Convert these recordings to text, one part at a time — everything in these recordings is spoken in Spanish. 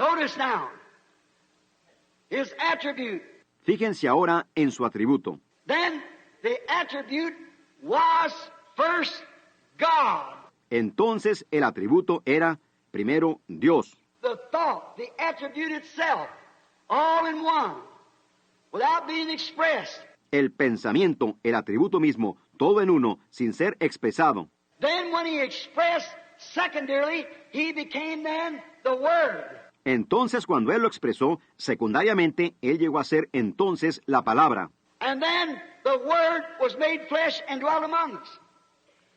Notice now, his attribute. Fíjense ahora en su atributo. Then the attribute was first God. Entonces el atributo era, primero, Dios. The thought, the attribute itself, all in one, without being expressed. El pensamiento, el atributo mismo, todo en uno, sin ser expresado. Then when he expressed secondarily, he became then the Word. Entonces cuando él lo expresó, secundariamente, él llegó a ser entonces la palabra. And then the Word was made flesh and dwelt among us.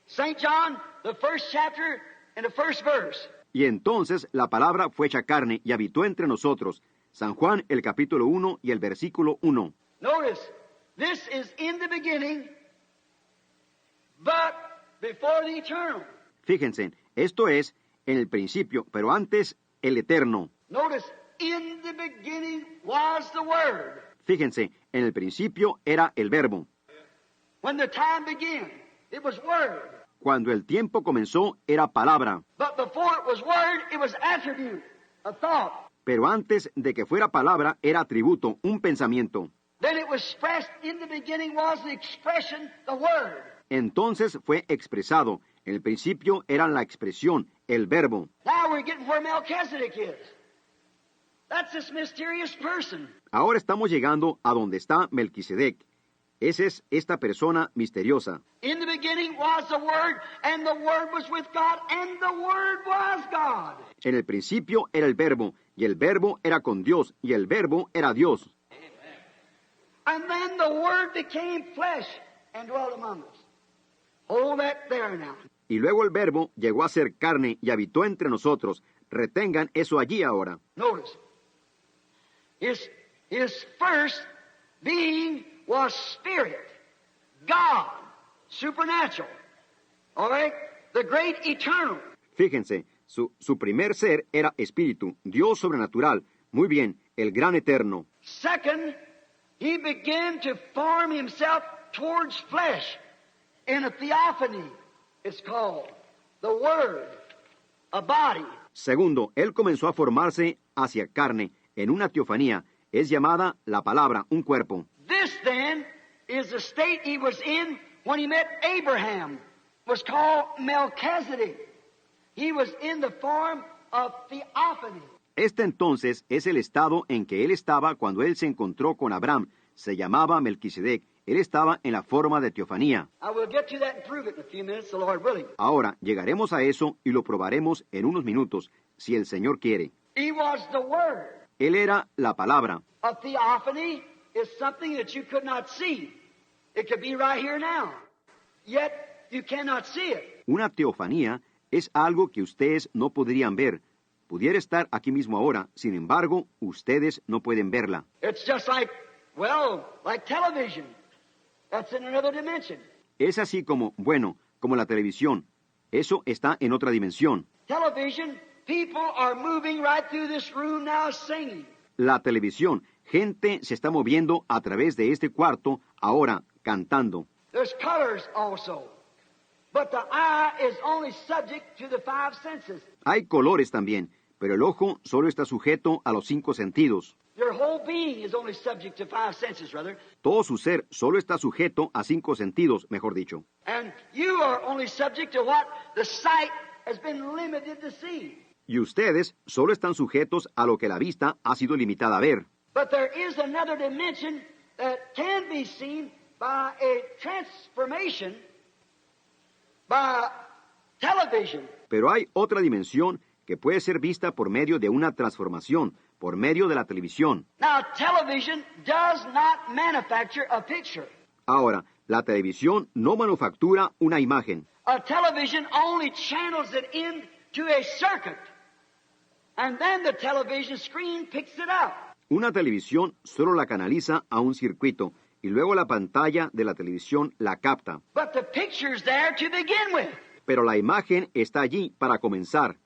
St. John, the first chapter and the first verse. Y entonces la palabra fue hecha carne y habitó entre nosotros. San Juan, el capítulo 1 y el versículo 1. Notice, this is in the beginning, but before the eternal. Fíjense, esto es en el principio, pero antes el eterno. Notice, in the beginning was the Word. Fíjense, en el principio era el verbo. When the time began, it was Word. Cuando el tiempo comenzó, era palabra. But before it was Word, it was attribute, a thought. Pero antes de que fuera palabra, era atributo, un pensamiento. Then it was expressed, in the beginning was the expression, the Word. Entonces fue expresado. En el principio era la expresión, el verbo. Now we're getting where Melchizedek is. That's this mysterious person. Ahora estamos llegando a donde está Melquisedec. Esa es esta persona misteriosa. In the beginning was the Word, and the Word was with God, and the Word was God. En el principio era el verbo, y el verbo era con Dios, y el verbo era Dios. And then the Word became flesh and dwelt among us. Hold that there now. Y luego el verbo llegó a ser carne y habitó entre nosotros. Retengan eso allí ahora. Notice, his first being was spirit, God, supernatural. All right? The great eternal. Fíjense, su primer ser era espíritu, Dios sobrenatural. Muy bien, el gran eterno. Second, he began to form himself towards flesh in a theophany, it's called. The Word, a body. Segundo, él comenzó a formarse hacia carne en una teofanía. Es llamada la palabra, un cuerpo. This then is the state he was in when he met Abraham. It was called Melchizedek. He was in the form of theophany. Este entonces es el estado en que él estaba cuando él se encontró con Abraham. Se llamaba Melquisedec. Él estaba en la forma de teofanía. I will get to that and prove it in a few minutes, the Lord willing. Ahora llegaremos a eso y lo probaremos en unos minutos, si el Señor quiere. He was the Word. Él era la palabra. A theophany is something that you could not see. It could be right here now. Yet you cannot see it. Una teofanía es algo que ustedes no podrían ver. Pudiera estar aquí mismo ahora, sin embargo, ustedes no pueden verla. It's just like, well, like television. That's in another dimension. Es así como, bueno, como la televisión. Eso está en otra dimensión. Television, people are moving right through this room now singing. La televisión, gente se está moviendo a través de este cuarto, ahora, cantando. There's colors also. But the eye is only subject to the five senses. Hay colores también, pero el ojo solo está sujeto a los 5 sentidos. Your whole being is only subject to five senses, brother. Todo su ser solo está sujeto a 5 sentidos, mejor dicho. And you are only subject to what the sight has been limited to see. Y ustedes solo están sujetos a lo que la vista ha sido limitada a ver. But there is another dimension that can be seen by a transformation by television. Pero hay otra dimensión que puede ser vista por medio de una transformación, por medio de la televisión. Now, television does not manufacture a picture. Ahora, la televisión no manufactura una imagen. A television only channels it into a circuit. And then the television screen picks it up. Una televisión solo la canaliza a un circuito y luego la pantalla de la televisión la capta. But the picture's there to begin with. Pero la imagen está allí para comenzar.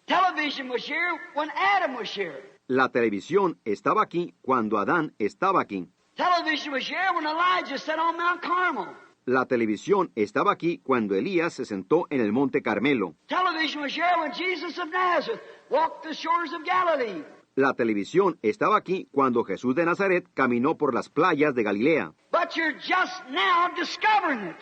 Television was here when Adam was here. La televisión estaba aquí cuando Adán estaba aquí. Television was here when Elijah sat on Mount Carmel. La televisión estaba aquí cuando Elías se sentó en el Monte Carmelo. Television was here when Jesus of Nazareth walked the shores of Galilee. La televisión estaba aquí cuando Jesús de Nazaret caminó por las playas de Galilea. But you're just now discovering it.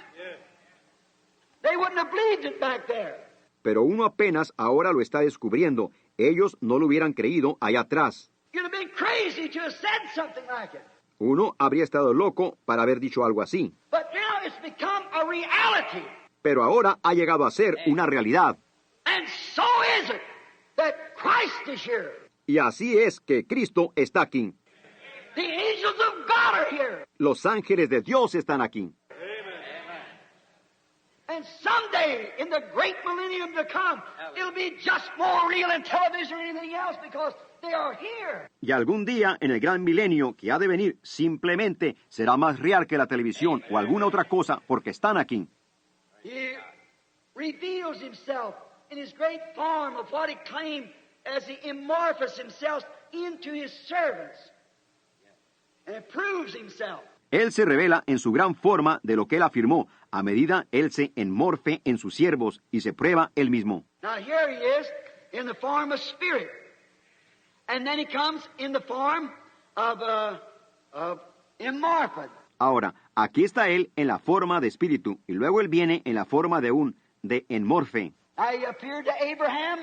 They wouldn't have believed it back there. Pero uno apenas ahora lo está descubriendo. Ellos no lo hubieran creído allá atrás. You'd have been crazy to have said something like it. Uno habría estado loco para haber dicho algo así. But now it's become a reality. Pero ahora ha llegado a ser una realidad. And so is it that Christ is here. Y así es que Cristo está aquí. The angels of God are here. Los ángeles de Dios están aquí. And someday, in the great millennium to come, it'll be just more real than television or anything else because they are here. Y algún día, en el gran milenio que ha de venir, simplemente será más real que la televisión o alguna otra cosa porque están aquí. He reveals himself in his great form of what he claimed as he immorphos himself into his servants. And it proves himself. Él se revela en su gran forma de lo que él afirmó, a medida él se enmorfe en sus siervos y se prueba él mismo. Now here he is in the form of spirit. And then he comes in the form of immorphed. Ahora, aquí está él en la forma de espíritu, y luego él viene en la forma de enmorfe. Now he appeared to Abraham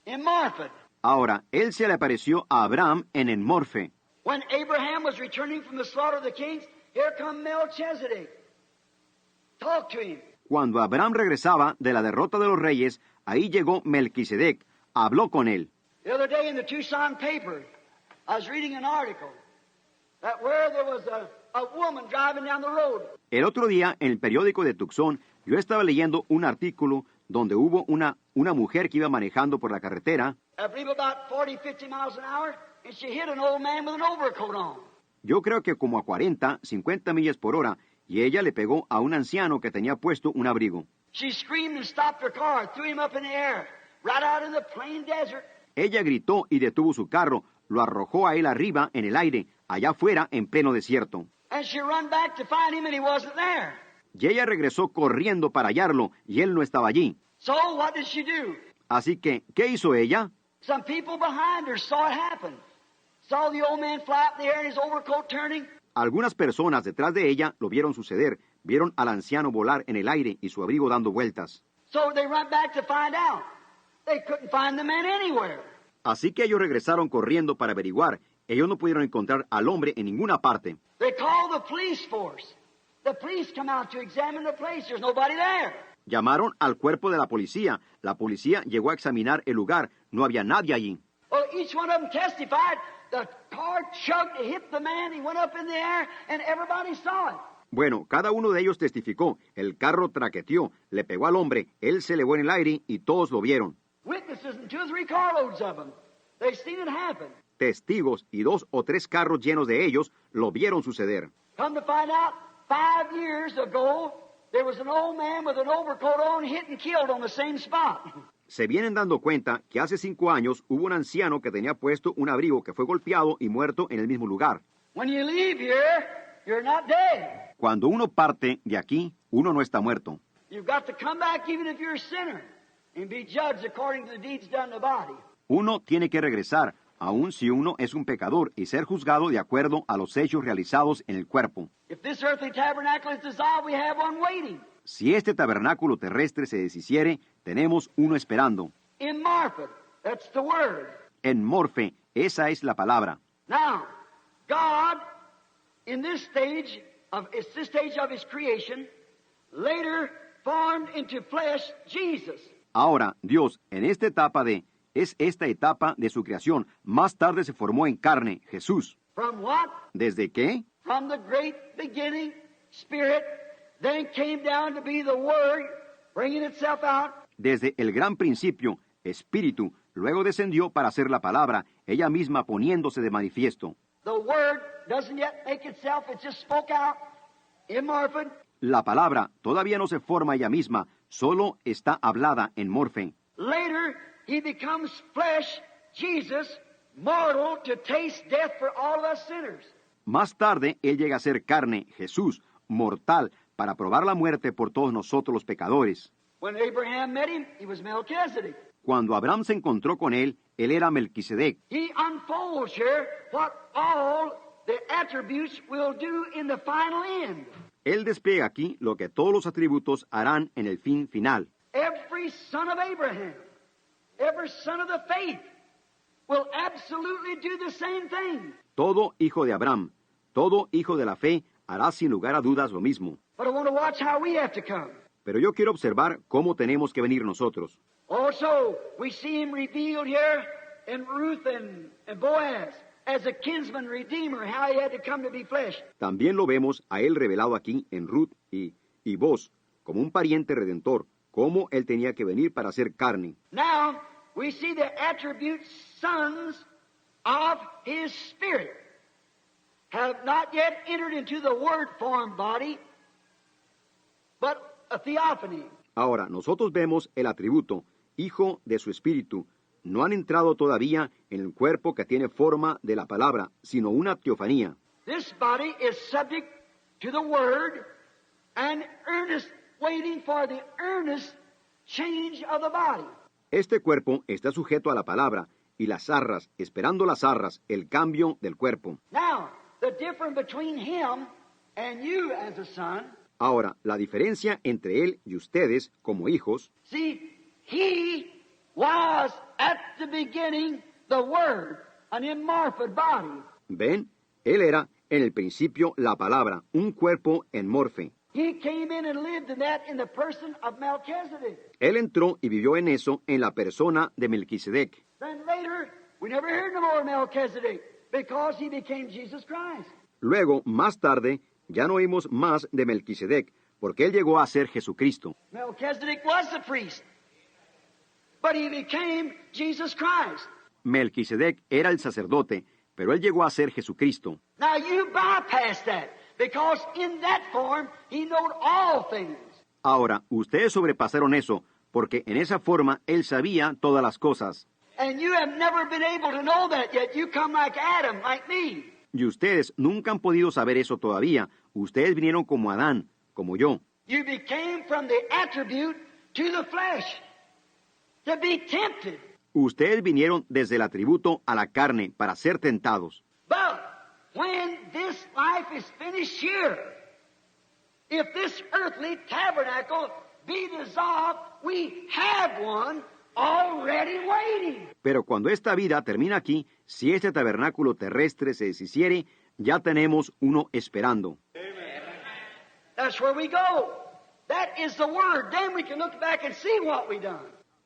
immorphed. Ahora, él se le apareció a Abraham en enmorfe. When Abraham was returning from the slaughter of the kings, here come Melchizedek. Talk to him. Cuando Abraham regresaba de la derrota de los reyes, ahí llegó Melquisedec, habló con él. The other day in the Tucson paper, I was reading an article that where there was a woman driving down the road. El otro día, en el periódico de Tucson, yo estaba leyendo un artículo donde hubo una mujer que iba manejando por la carretera. I believe about 40, 50 miles an hour, and she hit an old man with an overcoat on. Yo creo que como a 40, 50 millas por hora, y ella le pegó a un anciano que tenía puesto un abrigo. She screamed and stopped her car, threw him up in the air, right out in the plain desert. Ella gritó y detuvo su carro, lo arrojó a él arriba en el aire, allá afuera en pleno desierto. And she run back to find him, and he wasn't there. Y ella regresó corriendo para hallarlo, y él no estaba allí. So what did she do? Así que, ¿qué hizo ella? Some people behind her saw it happen. Saw the old man fly up in the air and his overcoat turning. Algunas personas detrás de ella lo vieron suceder, vieron al anciano volar en el aire y su abrigo dando vueltas. So they run back to find out. They couldn't find the man anywhere. Así que ellos regresaron corriendo para averiguar. Ellos no pudieron encontrar al hombre en ninguna parte. They called the police force. The police come out to examine the place. There's nobody there. Llamaron al cuerpo de la policía. La policía llegó a examinar el lugar. No había nadie allí. Well, each one of them testified. The car chugged, it hit the man, he went up in the air, and everybody saw it. Bueno, cada uno de ellos testificó. El carro traqueteó, le pegó al hombre, él se elevó en el aire y todos lo vieron. Witnesses and 2 or 3 carloads of them. They've seen it happen. Testigos y 2 o 3 carros llenos de ellos lo vieron suceder. Come to find out, 5 years ago, there was an old man with an overcoat on hit and killed on the same spot. Se vienen dando cuenta que hace 5 años hubo un anciano que tenía puesto un abrigo que fue golpeado y muerto en el mismo lugar. When you leave here, you're not dead. Cuando uno parte de aquí, uno no está muerto. You've got to come back even if you're a sinner and be judged according to the deeds done in the body. Uno tiene que regresar, aun si uno es un pecador, y ser juzgado de acuerdo a los hechos realizados en el cuerpo. If this earthly tabernacle is dissolved, we have one waiting. Si este tabernáculo terrestre se deshiciere, tenemos uno esperando. Immorphed, that's the word. Enmorfe, esa es la palabra. Now, God, in this stage of His creation, later formed into flesh Jesus. Ahora, Dios, en esta etapa de su creación, más tarde se formó en carne, Jesús. From what? ¿Desde qué? From the great beginning, Spirit, then came down to be the Word, bringing itself out. Desde el gran principio, Espíritu, luego descendió para ser la palabra, ella misma poniéndose de manifiesto. The Word doesn't yet make itself, it just spoke out, immorphed. La palabra todavía no se forma ella misma, solo está hablada en morfe. Later, He becomes flesh, Jesus, mortal to taste death for all of us sinners. Más tarde, Él llega a ser carne, Jesús, mortal, para probar la muerte por todos nosotros los pecadores. When Abraham met Him, he was Melchizedek. cuando Abraham se encontró con él era Melquisedec. He unfolds here what all the attributes will do in the final end. Él despliega aquí lo que todos los atributos harán en el fin final. Every son of Abraham, every son of the faith will absolutely do the same thing. Todo hijo de Abraham, todo hijo de la fe hará sin lugar a dudas lo mismo. But I want to watch how we have to come. Pero yo quiero observar cómo tenemos que venir nosotros. Also, we see him revealed here in Ruth and Boaz as a kinsman redeemer, how he had to come to be flesh. También lo vemos a él revelado aquí en Ruth y Boaz, como un pariente redentor, cómo él tenía que venir para ser carne. Now, we see the attributes sons of his spirit have not yet entered into the word-formed body, but a theophany. Ahora, nosotros vemos el atributo, hijo de su espíritu. No han entrado todavía en el cuerpo que tiene forma de la palabra, sino una teofanía. This body is subject to the word and earnest, waiting for the earnest change of the body. Este cuerpo está sujeto a la palabra y las arras, esperando las arras, el cambio del cuerpo. Now, the difference between him and you as a son, Ahora, la diferencia entre él y ustedes como hijos, see, he was at the beginning the Word, an immortal body. ven, él era en el principio la palabra, un cuerpo en morfe. He came in and lived in that in the person of Melchizedek. Él entró y vivió en eso en la persona de Melquisedec. Then later, we never heard no more of Melchizedek because he became Jesus Christ. Luego, más tarde, ya no oímos más de Melquisedec, porque él llegó a ser Jesucristo. Melchizedek was the priest, but he became Jesus Christ. Melquisedec era el sacerdote, pero él llegó a ser Jesucristo. Now you bypass that because in that form he knowed all things. Ahora, ustedes sobrepasaron eso, porque en esa forma él sabía todas las cosas. And you have never been able to know that yet. You come like Adam, like me. Y ustedes nunca han podido saber eso todavía. Ustedes vinieron como Adán, como yo. You became from the attribute to the flesh to be tempted. Ustedes vinieron desde el atributo a la carne para ser tentados. But when this life is finished here, if this earthly tabernacle be dissolved, we have one already waiting. Pero cuando esta vida termina aquí, si este tabernáculo terrestre se deshiciere, ya tenemos uno esperando. That's where we go. That is the Word. Then we can look back and see what we done.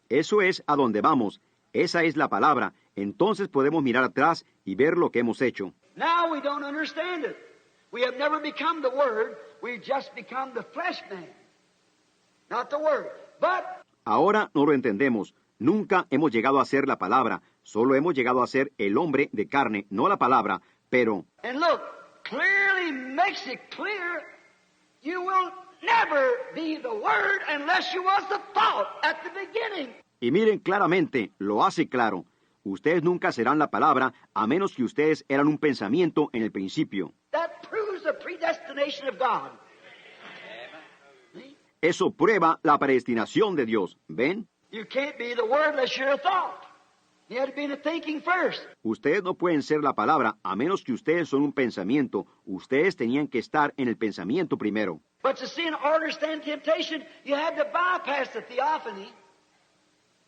Eso es a donde vamos. Esa es la palabra. Entonces podemos mirar atrás y ver lo que hemos hecho. Now we don't understand it. We have never become the Word. We've just become the flesh man. Not the Word. But Ahora no lo entendemos. Nunca hemos llegado a ser la palabra. Solo hemos llegado a ser el hombre de carne, no la palabra. Pero, and look, clearly makes it clear you will never be the Word unless you was the thought at the beginning. y miren claramente, lo hace claro. Ustedes nunca serán la palabra a menos que ustedes eran un pensamiento en el principio. That proves the predestination of God. See? Eso prueba la predestinación de Dios. ¿Ven? You can't be the Word unless you're a thought. You had to be in the thinking first. Ustedes no pueden ser la palabra a menos que ustedes son un pensamiento. Ustedes tenían que estar en el pensamiento primero. But to see in order to stand temptation, you had to bypass the theophany.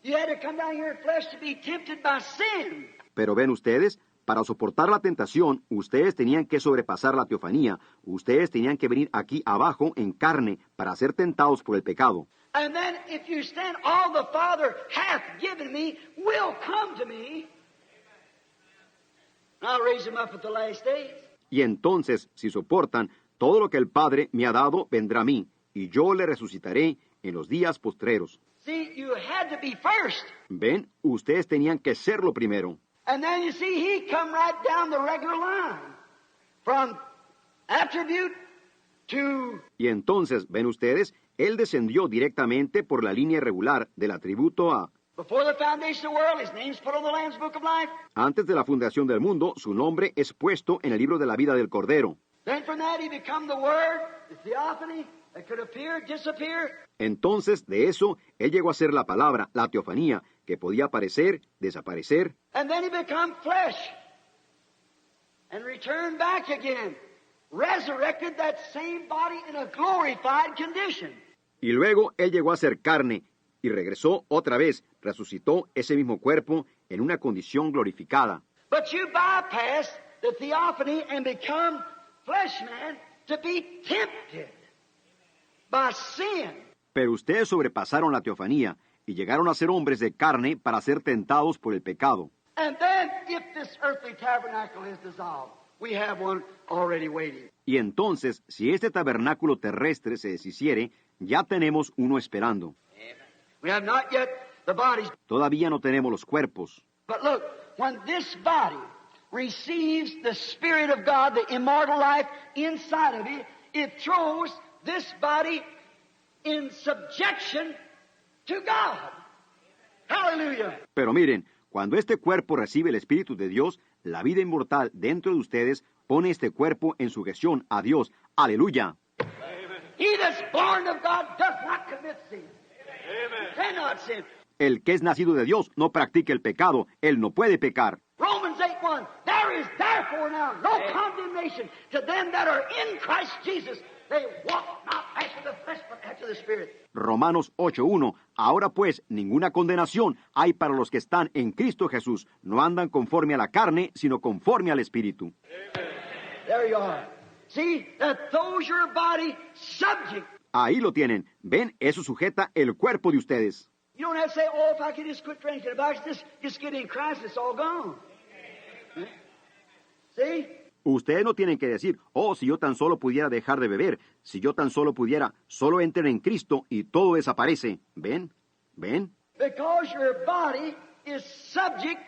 You had to come down here in flesh to be tempted by sin. Pero ven ustedes, para soportar la tentación, ustedes tenían que sobrepasar la teofanía. Ustedes tenían que venir aquí abajo en carne para ser tentados por el pecado. And then if you stand, all the Father hath given me will come to me. I'll raise him up at the last days. Y entonces, si soportan, todo lo que el Padre me ha dado vendrá a mí, y yo le resucitaré en los días postreros. See, you had to be first. Ven, ustedes tenían que serlo primero. And then you see, he come right down the regular line. From attribute to... Y entonces, ven ustedes, él descendió directamente por la línea regular del atributo a... Before the foundation of the world, his name's put on the Lamb's Book of Life. Antes de la fundación del mundo, su nombre es puesto en el libro de la vida del Cordero. Then from that he become the Word, the theophany that could appear, disappear. Entonces, de eso, él llegó a ser la palabra, la teofanía, que podía aparecer, desaparecer, And then he become flesh and returned back again, resurrected that same body in a glorified condition. y luego él llegó a ser carne, y regresó otra vez, resucitó ese mismo cuerpo en una condición glorificada. But you bypass the theophany and become flesh man to be tempted by sin. Pero ustedes sobrepasaron la teofanía y llegaron a ser hombres de carne para ser tentados por el pecado. And then, if this earthly tabernacle is dissolved, we have one already waiting. Y entonces, si este tabernáculo terrestre se deshiciere, ya tenemos uno esperando. We have not yet the bodies. Todavía no tenemos los cuerpos. But look, when this body receives the Spirit of God, the immortal life inside of it, it throws this body in subjection to God. Hallelujah. Pero miren, cuando este cuerpo recibe el Espíritu de Dios, la vida inmortal dentro de ustedes pone este cuerpo en sujeción a Dios. ¡Aleluya! He that's born of God does not commit sin. Cannot sin. El que es nacido de Dios no practica el pecado. Él no puede pecar. Romans 8:1, there is therefore now no condemnation to them that are in Christ Jesus. They walk not after the flesh, but after the Spirit. Romanos 8:1. Ahora pues, ninguna condenación hay para los que están en Cristo Jesús. No andan conforme a la carne, sino conforme al Espíritu. There you are. See, that throws your body subject. Ahí lo tienen. ¿Ven? Eso sujeta el cuerpo de ustedes. You don't have to say, oh, if I could just quit drinking, if I could just get in Christ, it's all gone. See? Ustedes no tienen que decir, oh, si yo tan solo pudiera dejar de beber, si yo tan solo pudiera, solo entren en Cristo y todo desaparece. ¿Ven? ¿Ven? Because your body is subject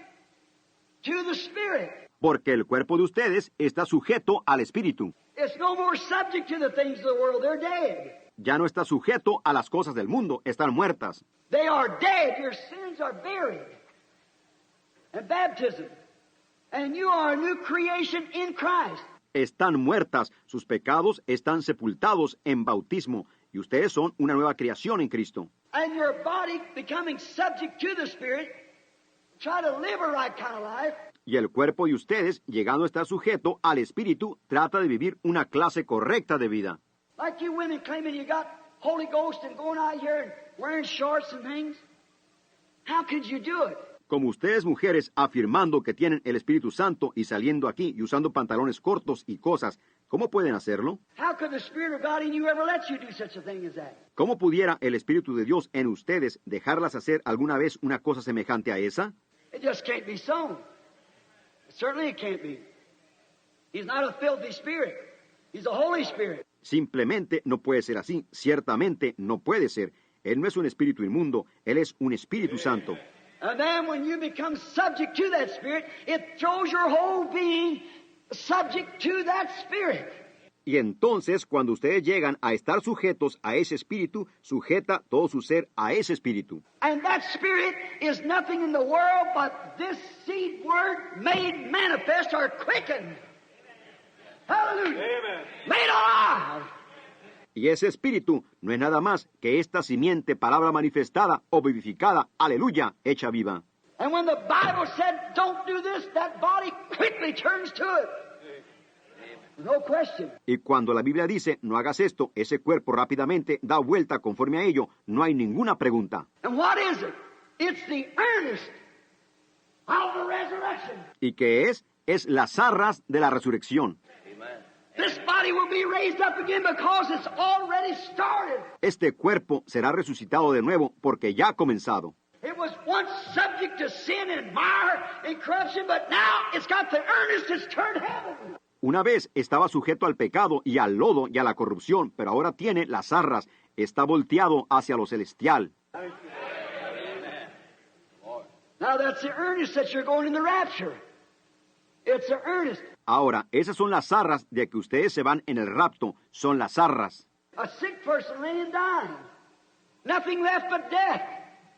to the Spirit. Porque el cuerpo de ustedes está sujeto al Espíritu. It's no more subject to the things of the world. They're dead. Ya no está sujeto a las cosas del mundo, están muertas. They are dead. Your sins are buried. And baptism. And you are a new creation in Christ. Están muertas, sus pecados están sepultados en bautismo, y ustedes son una nueva creación en Cristo. And your body becoming subject to the Spirit, try to live a right kind of life. Y el cuerpo de ustedes, llegando a estar sujeto al Espíritu, trata de vivir una clase correcta de vida. Like you women claiming you got Holy Ghost and going out here and wearing shorts and things. How could you do it? Como ustedes mujeres afirmando que tienen el Espíritu Santo y saliendo aquí y usando pantalones cortos y cosas, ¿cómo pueden hacerlo? How could the Spirit of God in you ever let you do such a thing as that? ¿Cómo pudiera el Espíritu de Dios en ustedes dejarlas hacer alguna vez una cosa semejante a esa? It just can't be so. Certainly it can't be. He's not a filthy spirit. He's a Holy Spirit. Simplemente no puede ser así. Ciertamente no puede ser. Él no es un espíritu inmundo. Él es un Espíritu Santo. And then when you become subject to that Spirit, it throws your whole being subject to that Spirit. Y entonces, cuando ustedes llegan a estar sujetos a ese espíritu, sujeta todo su ser a ese espíritu. And that Spirit is nothing in the world but this seed word made manifest or quickened. Hallelujah. Amen. Made alive. Y ese espíritu no es nada más que esta simiente, palabra manifestada o vivificada, aleluya, hecha viva. And when the Bible said, don't do this, that body quickly turns to it. No question. Y cuando la Biblia dice, no hagas esto, ese cuerpo rápidamente da vuelta conforme a ello, no hay ninguna pregunta. And what is it? It's the earnest of the resurrection. ¿Y qué es? Es las arras de la resurrección. This body will be raised up again because it's already started. Este cuerpo será resucitado de nuevo porque ya ha comenzado. It was once subject to sin and mire and corruption, but now it's got the earnest that's turned heaven. Una vez estaba sujeto al pecado y al lodo y a la corrupción, pero ahora tiene las arras, está volteado hacia lo celestial. Now that's the earnest that you're going in the rapture. It's the earnest. Ahora, esas son las arras de que ustedes se van en el rapto, son las arras. A sick person laying dying. Nothing left but death.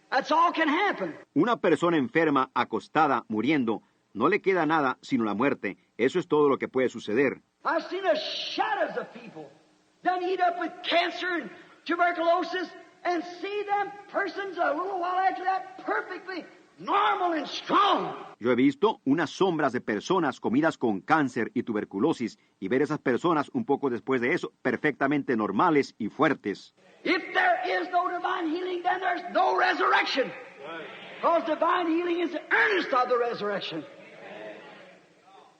That's all can happen. Una persona enferma, acostada, muriendo, no le queda nada sino la muerte. Eso es todo lo que puede suceder. I've seen the shadows of people done eat up with cancer and tuberculosis and see them persons a little while after that perfectly normal and strong. Yo he visto unas sombras de personas comidas con cáncer y tuberculosis y ver esas personas un poco después de eso perfectamente normales y fuertes. If there is no divine healing, then there's no resurrection. Because divine healing is the earnest of the resurrection.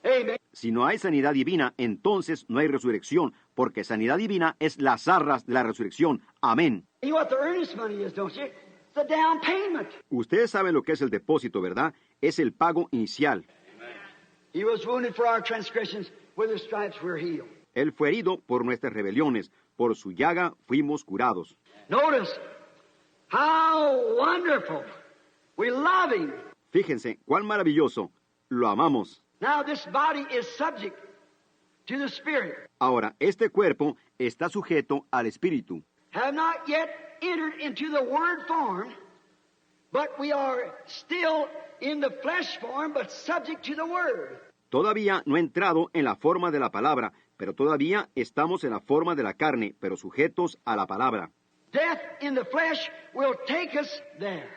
Amen. Si no hay sanidad divina, entonces no hay resurrección, porque sanidad divina es las arras de la resurrección. Amén. You know what the earnest money is, don't you? It's the down payment. Ustedes saben lo que es el depósito, ¿verdad? Es el pago inicial. He was wounded for our transgressions, with his stripes we're healed. Él fue herido por nuestras rebeliones, por su llaga fuimos curados. Notice how wonderful. We love him. Fíjense, cuán maravilloso. Lo amamos. Now this body is subject to the Spirit. Ahora, este cuerpo está sujeto al Espíritu. Have not yet entered into the word form, but we are still in the flesh form, but subject to the word. Todavía no ha entrado en la forma de la palabra, pero todavía estamos en la forma de la carne, pero sujetos a la palabra. Death in the flesh will take us there.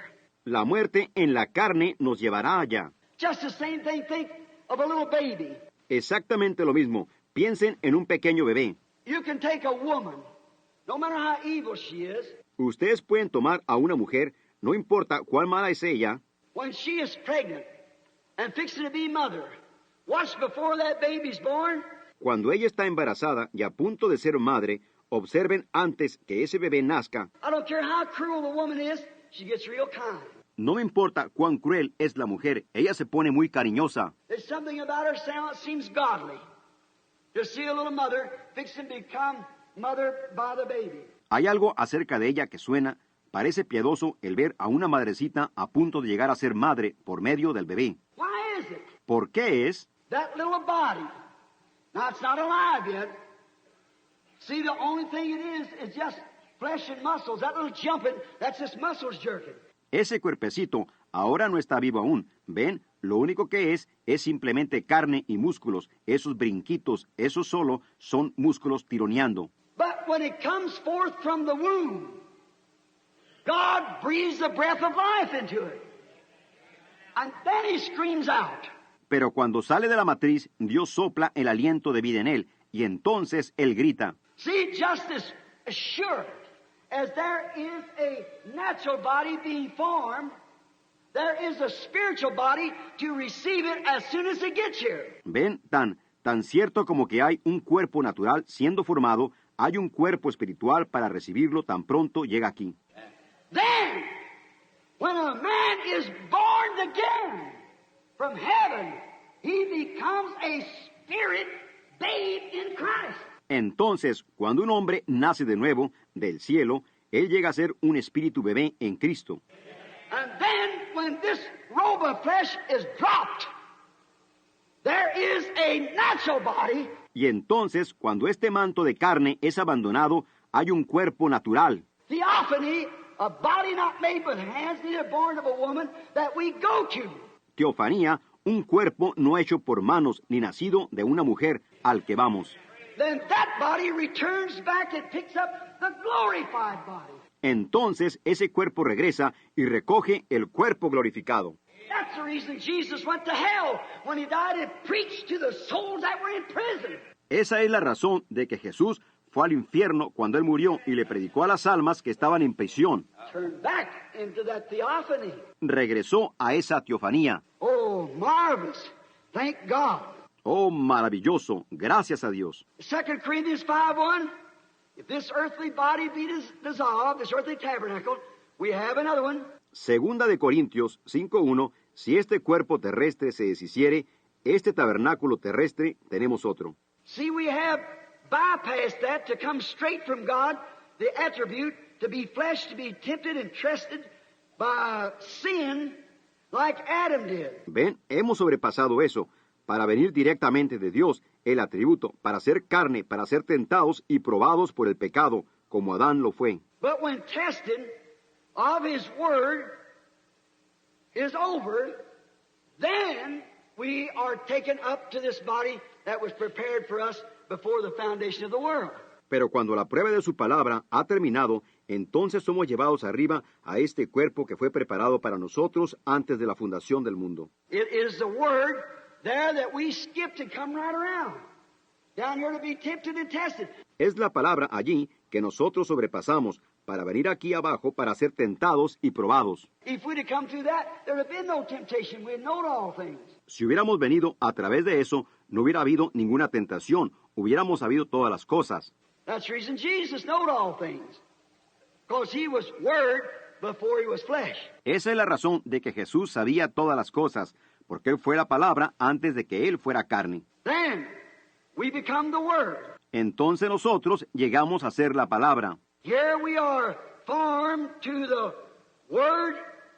La muerte en la carne nos llevará allá. Just the same thing, think of a little baby. Exactamente lo mismo. Piensen en un pequeño bebé. You can take a woman, no matter how evil she is, Ustedes pueden tomar a una mujer, no importa cuán mala es ella, when she is pregnant and fixing to be mother. Watch before that baby's born. cuando ella está embarazada y a punto de ser madre, observen antes que ese bebé nazca. I don't care how cruel the woman is, she gets real kind. No me importa cuán cruel es la mujer, ella se pone muy cariñosa. There's something about her sound that seems godly. To see a little mother fixing to become mother by the baby. Hay algo acerca de ella que suena, parece piadoso el ver a una madrecita a punto de llegar a ser madre por medio del bebé. Why is it? ¿Por qué es? That little body. Now it's not alive yet. See, the only thing it is just flesh and muscles. That little jumping, that's just muscles jerking. Ese cuerpecito ahora no está vivo aún. ¿Ven? Lo único que es simplemente carne y músculos. Esos brinquitos, esos solo son músculos tironeando. But when it comes forth from the womb, God breathes the breath of life into it. And then he screams out. Pero cuando sale de la matriz, Dios sopla el aliento de vida en él, y entonces él grita. See, just as sure as there is a natural body being formed, there is a spiritual body to receive it as soon as it gets here. ¿Ven? Tan cierto como que hay un cuerpo natural siendo formado, hay un cuerpo espiritual para recibirlo tan pronto llega aquí. Then, when a man is born again from heaven, he becomes a spirit babe in Christ. Entonces, cuando un hombre nace de nuevo del cielo, él llega a ser un espíritu bebé en Cristo. And then, when this robe of flesh is dropped, there is a natural body. Y entonces, cuando este manto de carne es abandonado, hay un cuerpo natural. Theophany, a body not made with hands, neither born of a woman, that we go to. Teofanía, un cuerpo no hecho por manos ni nacido de una mujer al que vamos. Then that body returns back and picks up the glorified body. Entonces ese cuerpo regresa y recoge el cuerpo glorificado. That's the reason Jesus went to hell when he died and preached to the souls that were in prison. Esa es la razón de que Jesús fue al infierno cuando él murió y le predicó a las almas que estaban en prisión. Turned back into that theophany. Regresó a esa teofanía. Oh, marvelous. Thank God. Oh, maravilloso. Gracias a Dios. 2 Corinthians 5:1. If this earthly body be dissolved, this earthly tabernacle, we have another one. Segunda de Corintios 5:1. Si este cuerpo terrestre se deshiciere, este tabernáculo terrestre tenemos otro. See, we have bypassed that to come straight from God, the attribute, to be flesh, to be tempted and tested by sin like Adam did. Ven, hemos sobrepasado eso, para venir directamente de Dios, el atributo, para ser carne, para ser tentados y probados por el pecado, como Adán lo fue. But when testing of His Word is over, then we are taken up to this body that was prepared for us before the foundation of the world. Pero cuando la prueba de su palabra ha terminado, entonces somos llevados arriba a este cuerpo que fue preparado para nosotros antes de la fundación del mundo. It is the word there that we skipped and come right around. Down here to be tempted and tested. Es la palabra allí que nosotros sobrepasamos para venir aquí abajo para ser tentados y probados. If we'd have come through that, there would have been no temptation. We'd known all things. Si hubiéramos venido a través de eso, no hubiera habido ninguna tentación, hubiéramos sabido todas las cosas. That's the reason Jesus knowed all things. Because he was Word before he was flesh. Esa es la razón de que Jesús sabía todas las cosas, porque Él fue la palabra antes de que Él fuera carne. Then we become the Word. Entonces nosotros llegamos a ser la palabra. Here we are formed to the Word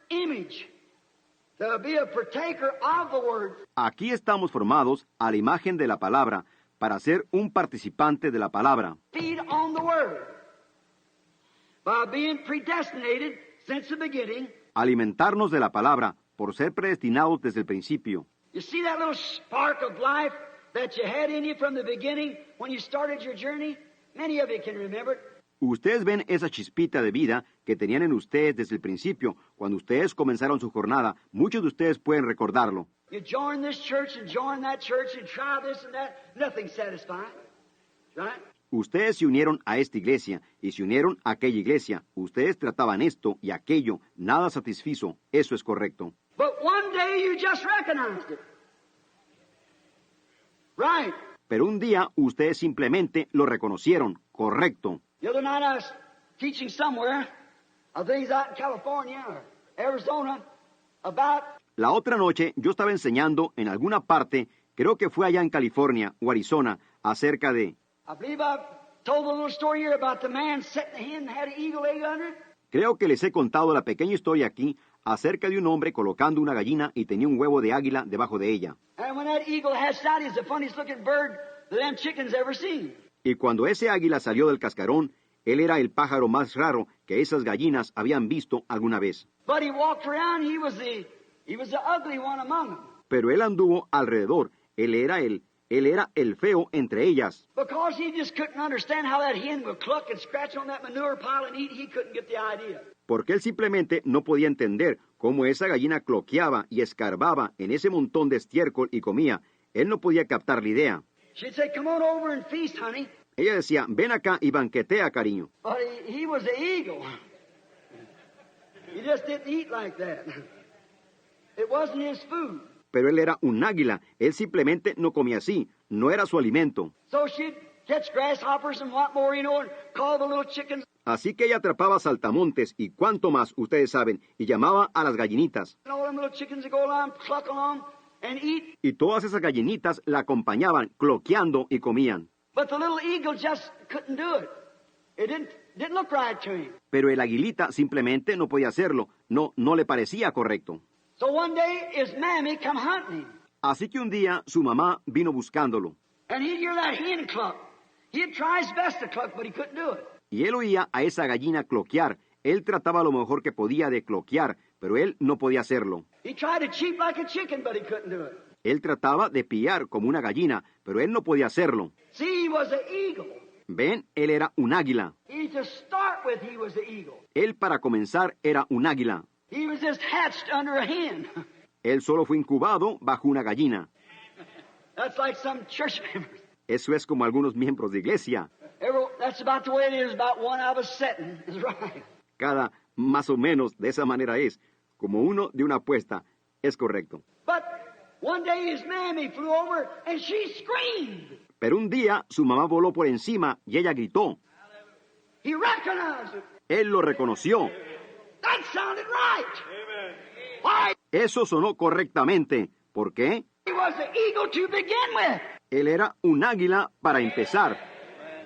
image, to be a partaker of the Word. Aquí estamos formados a la imagen de la palabra, para ser un participante de la palabra. Feed on the Word. By being predestinated since the beginning. Alimentarnos de la palabra, por ser predestinados desde el principio. You see that little spark of life that you had in you from the beginning when you started your journey? Many of you can remember it. Ustedes ven esa chispita de vida que tenían en ustedes desde el principio, cuando ustedes comenzaron su jornada. Muchos de ustedes pueden recordarlo. You join this church and join that church and try this and that. Nothing satisfying. Right? Ustedes se unieron a esta iglesia y se unieron a aquella iglesia. Ustedes trataban esto y aquello. Nada satisfizo. Eso es correcto. But one day you just recognized it. Right. Pero un día ustedes simplemente lo reconocieron. Correcto. The other night I was teaching somewhere, I think it's out in California or Arizona, about... La otra noche yo estaba enseñando en alguna parte, creo que fue allá en California o Arizona, acerca de... I believe I've told a little story here about the man setting a hen that had an eagle egg under it. Creo que les he contado la pequeña historia aquí acerca de un hombre colocando una gallina y tenía un huevo de águila debajo de ella. And when that eagle hatched out, he's the funniest looking bird that them chickens ever seen. Y cuando ese águila salió del cascarón, él era el pájaro más raro que esas gallinas habían visto alguna vez. But he walked around, he was the ugly one among them. Pero él anduvo alrededor, él era el feo entre ellas. Because he just couldn't understand how that hen would cluck and scratch on that manure pile and eat, he couldn't get the idea. Porque él simplemente no podía entender cómo esa gallina cloqueaba y escarbaba en ese montón de estiércol y comía. Él no podía captar la idea. She'd say, "Come on over and feast, honey." Ella decía, ven acá y banquetea, cariño. But he was the eagle. He just didn't eat like that. It wasn't his food. Pero él era un águila. Él simplemente no comía así. No era su alimento. So she'd catch grasshoppers and what more, and call the little chickens. Así que ella atrapaba saltamontes y cuánto más, ustedes saben, y llamaba a las gallinitas. And all them little chickens would go along, cluck along, and eat. Y todas esas gallinitas la acompañaban, cloqueando y comían. But the little eagle just couldn't do it. It didn't look right to him. Pero el aguilita simplemente no podía hacerlo. No le parecía correcto. So one day his mammy come hunting him. Así que un día su mamá vino buscándolo. And he'd hear that hen cluck. He'd try his best to cluck, but he couldn't do it. Y él oía a esa gallina cloquear. Él trataba lo mejor que podía de cloquear, pero él no podía hacerlo. He tried to cheep like a chicken, but he couldn't do it. Él trataba de piar como una gallina, pero él no podía hacerlo. See, he was an eagle. Ven, él era un águila. To start with, he was the eagle. Él para comenzar era un águila. He was just hatched under a hen. Él solo fue incubado bajo una gallina. That's like some church members. Eso es como algunos miembros de iglesia. That's about the way it is, about one I was setting. Is right. Cada más o menos de esa manera es, como uno de una apuesta, es correcto. But one day his mammy flew over and she screamed. Pero un día su mamá voló por encima y ella gritó. He recognized it. Él lo reconoció. That sounded right. Why? Eso sonó correctamente. ¿Por qué? He was the eagle to begin with. Él era un águila para empezar.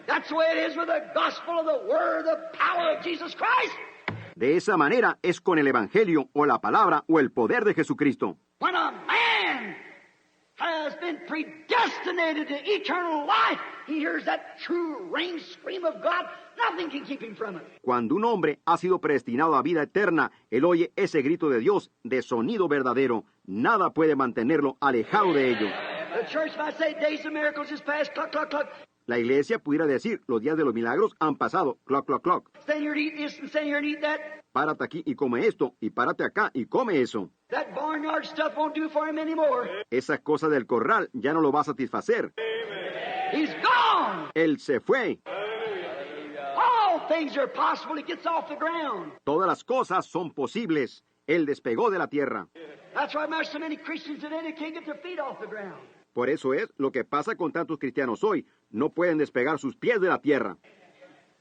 That's the way it is with the gospel of the word, the power of Jesus Christ. De esa manera es con el evangelio o la palabra o el poder de Jesucristo. When a man has been predestinated to eternal life, he hears that true rain scream of God. Nothing can keep him from it. Cuando un hombre ha sido predestinado a vida eterna, él oye ese grito de Dios de sonido verdadero. Nada puede mantenerlo alejado de ello. The church might say days of miracles is past, cluck, cluck, cluck. La iglesia pudiera decir, los días de los milagros han pasado, clock, clock, clock. Stand here and eat this and stand here and eat that. Párate aquí y come esto, y párate acá y come eso. That barnyard stuff won't do for him anymore. Esa cosa del corral ya no lo va a satisfacer. He's gone. Él se fue. All things are possible. He gets off the ground. Todas las cosas son posibles. Él despegó de la tierra. That's why there's so many Christians today that can't get their feet off the ground. Por eso es lo que pasa con tantos cristianos hoy. No pueden despegar sus pies de la tierra.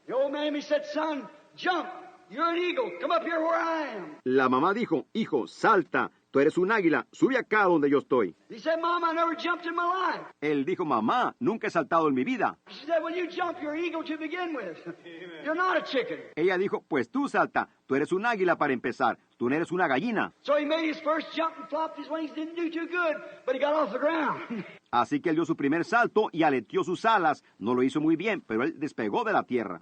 The old man, he said, son, jump. You're an eagle. Come up here where I am. La mamá dijo, hijo, salta. Tú eres un águila. Sube acá donde yo estoy. He said, Mom, I never jumped in my life. Él dijo, mamá, nunca he saltado en mi vida. She said, well, you jump. You're an eagle to begin with. You're not a chicken. Ella dijo, pues tú salta. Tú eres un águila para empezar. Tú no eres una gallina. So he made his first jump and flopped his wings. Didn't do too good, but he got off the ground. Así que él dio su primer salto y aleteó sus alas. No lo hizo muy bien, pero él despegó de la tierra.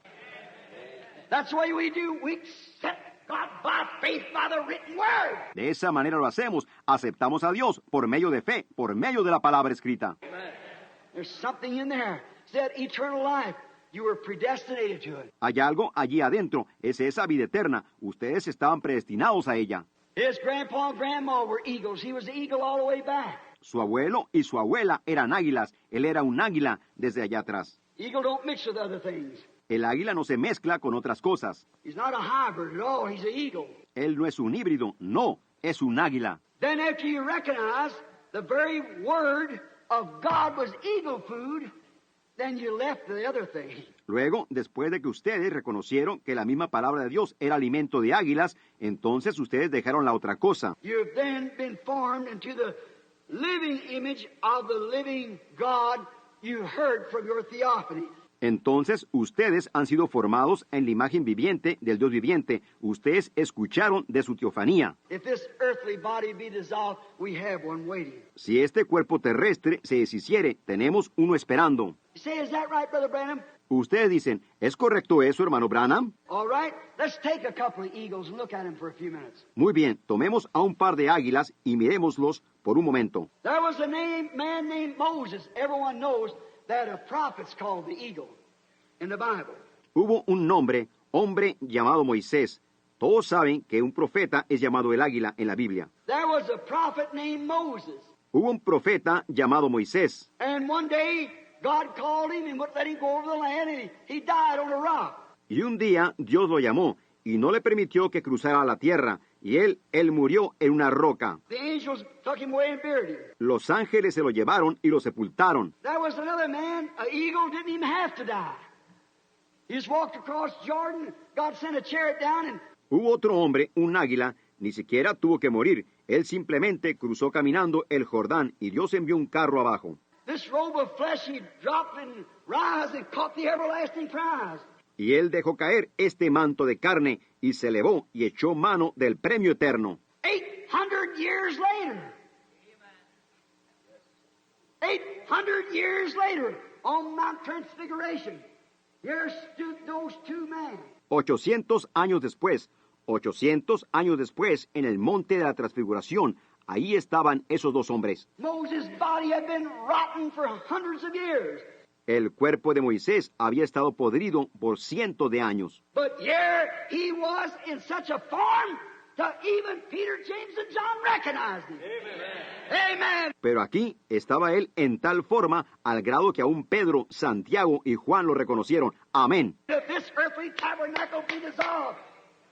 That's the way we do. We accept God by faith by the written word. De esa manera lo hacemos. Aceptamos a Dios por medio de fe, por medio de la palabra escrita. There's something in there. It's that eternal life. You were predestinated to it. Hay algo allí adentro. Es esa vida eterna. Ustedes estaban predestinados a ella. His grandpa and grandma were eagles. He was the eagle all the way back. Su abuelo y su abuela eran águilas. Él era un águila desde allá atrás. Eagle don't mix with other things. El águila no se mezcla con otras cosas. He's not a hybrid at all. He's an eagle. Él no es un híbrido. No, es un águila. Then after you recognize the very word of God was eagle food, then you left the other thing. Luego, después de que ustedes reconocieron que la misma palabra de Dios era alimento de águilas, entonces ustedes dejaron la otra cosa. You've then been formed into the living image of the living God you heard from your theophany. Entonces ustedes han sido formados en la imagen viviente del Dios viviente. Ustedes escucharon de su teofanía. If this earthly body be dissolved, we have one waiting. Si este cuerpo terrestre se deshiciere, tenemos uno esperando. You say, is that right, Brother Branham? Ustedes dicen, ¿es correcto eso, hermano Branham? All right, let's take a couple of eagles and look at them for a few minutes. Muy bien, tomemos a un par de águilas y mirémoslos por un momento. There was a man named Moses. Everyone knows that a prophet's called the eagle in the Bible. Hubo un hombre llamado Moisés. Todos saben que un profeta es llamado el águila en la Biblia. There was a prophet named Moses. Hubo un profeta llamado Moisés. And one day, God called him and wouldn't let him go over the land, and he died on a rock. Y un día Dios lo llamó y no le permitió que cruzara la tierra. Y él murió en una roca. The angels took him away and buried him. Los ángeles se lo llevaron y lo sepultaron. There was another man, an eagle, didn't even have to die. He just walked across Jordan. God sent a chariot down and Hubo otro hombre, un águila, ni siquiera tuvo que morir. Él simplemente cruzó caminando el Jordán y Dios envió un carro abajo. this robe of flesh he dropped and rise and caught the everlasting prize. Y él dejó caer este manto de carne y se elevó y echó mano del premio eterno. 800 years later. 800 years later, on Mount Transfiguration, here stood those two men. 800 años después, en el monte de la transfiguración, ahí estaban esos dos hombres. Moses' body had been rotten for hundreds of years. El cuerpo de Moisés había estado podrido por cientos de años. But here he was in such a form that even Peter, James, and John recognized him. Amen. Amen. Pero aquí estaba él en tal forma al grado que aún Pedro, Santiago y Juan lo reconocieron. Amén. If this earthly tabernacle be dissolved,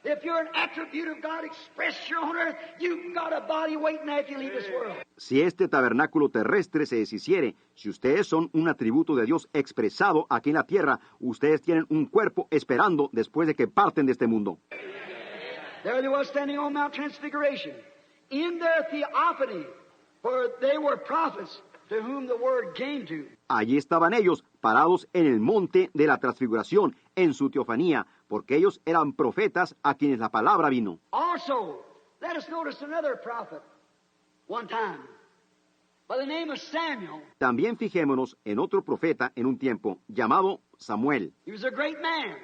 if you're an attribute of God expressed here on earth, you've got a body waiting after you leave this world. Si este tabernáculo terrestre se deshiciere, si ustedes son un atributo de Dios expresado aquí en la tierra, ustedes tienen un cuerpo esperando después de que parten de este mundo. There they was standing on Mount Transfiguration, in their theophany, for they were prophets to whom the word came to. Allí estaban ellos, parados en el monte de la transfiguración, en su teofanía, porque ellos eran profetas a quienes la palabra vino. Also, let us notice another prophet one time by the name of Samuel. También fijémonos en otro profeta en un tiempo, llamado Samuel. He was a great man.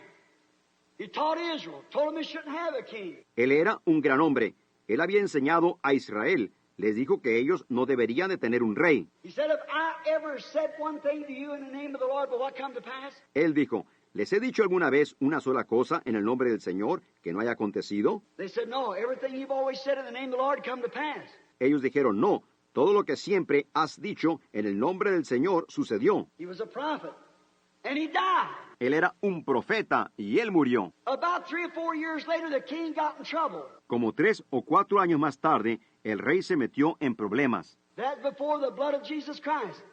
He taught Israel, told them they shouldn't have a king. Él era un gran hombre. Él había enseñado a Israel, Les dijo que ellos no deberían de tener un rey. He said, "If I ever said one thing to you in the name of the Lord, but what come to pass?" Él dijo, ¿les he dicho alguna vez una sola cosa en el nombre del Señor que no haya acontecido? They said, "No, everything you've always said in the name of the Lord come to pass." Ellos dijeron, no, todo lo que siempre has dicho en el nombre del Señor sucedió. He was a prophet, and he died. Él era un profeta y él murió. About 3 or 4 years later, the king got in trouble. Como 3 o 4 años más tarde, el rey se metió en problemas. That before the blood of Jesus Christ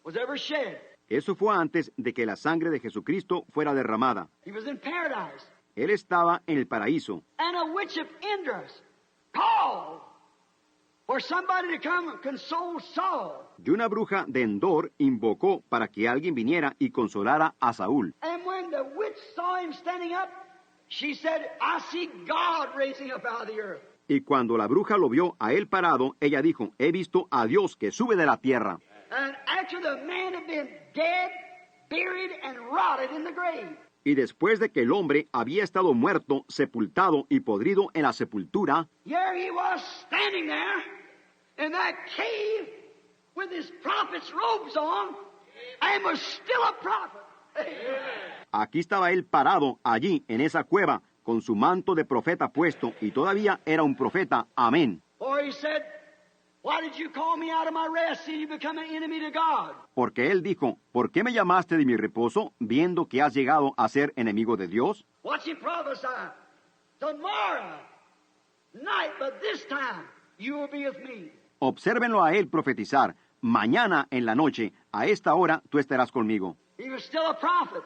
was ever shed. Eso fue antes de que la sangre de Jesucristo fuera derramada. He was in paradise. Él estaba en el paraíso. And a witch of Endor called for somebody to come and console Saul. Y una bruja de Endor invocó para que alguien viniera y consolara a Saúl. And when the witch saw him standing up, she said, "I see God raising up out of the earth." Y cuando la bruja lo vio a él parado, ella dijo, he visto a Dios que sube de la tierra. And after the man had been dead, buried, and rotted in the grave. Y después de que el hombre había estado muerto, sepultado y podrido en la sepultura, Here he was standing there in that cave with his prophet's robes on and was still a prophet. aquí estaba él parado allí en esa cueva con su manto de profeta puesto y todavía era un profeta. Amén. For he said, "Why did you call me out of my rest, seeing you become an enemy to God?" Porque él dijo, ¿por qué me llamaste de mi reposo, viendo que has llegado a ser enemigo de Dios? Watch him prophesy. Tomorrow night, but this time you will be with me. Obsérvenlo a él profetizar. Mañana en la noche, a esta hora, tú estarás conmigo. He was still a prophet.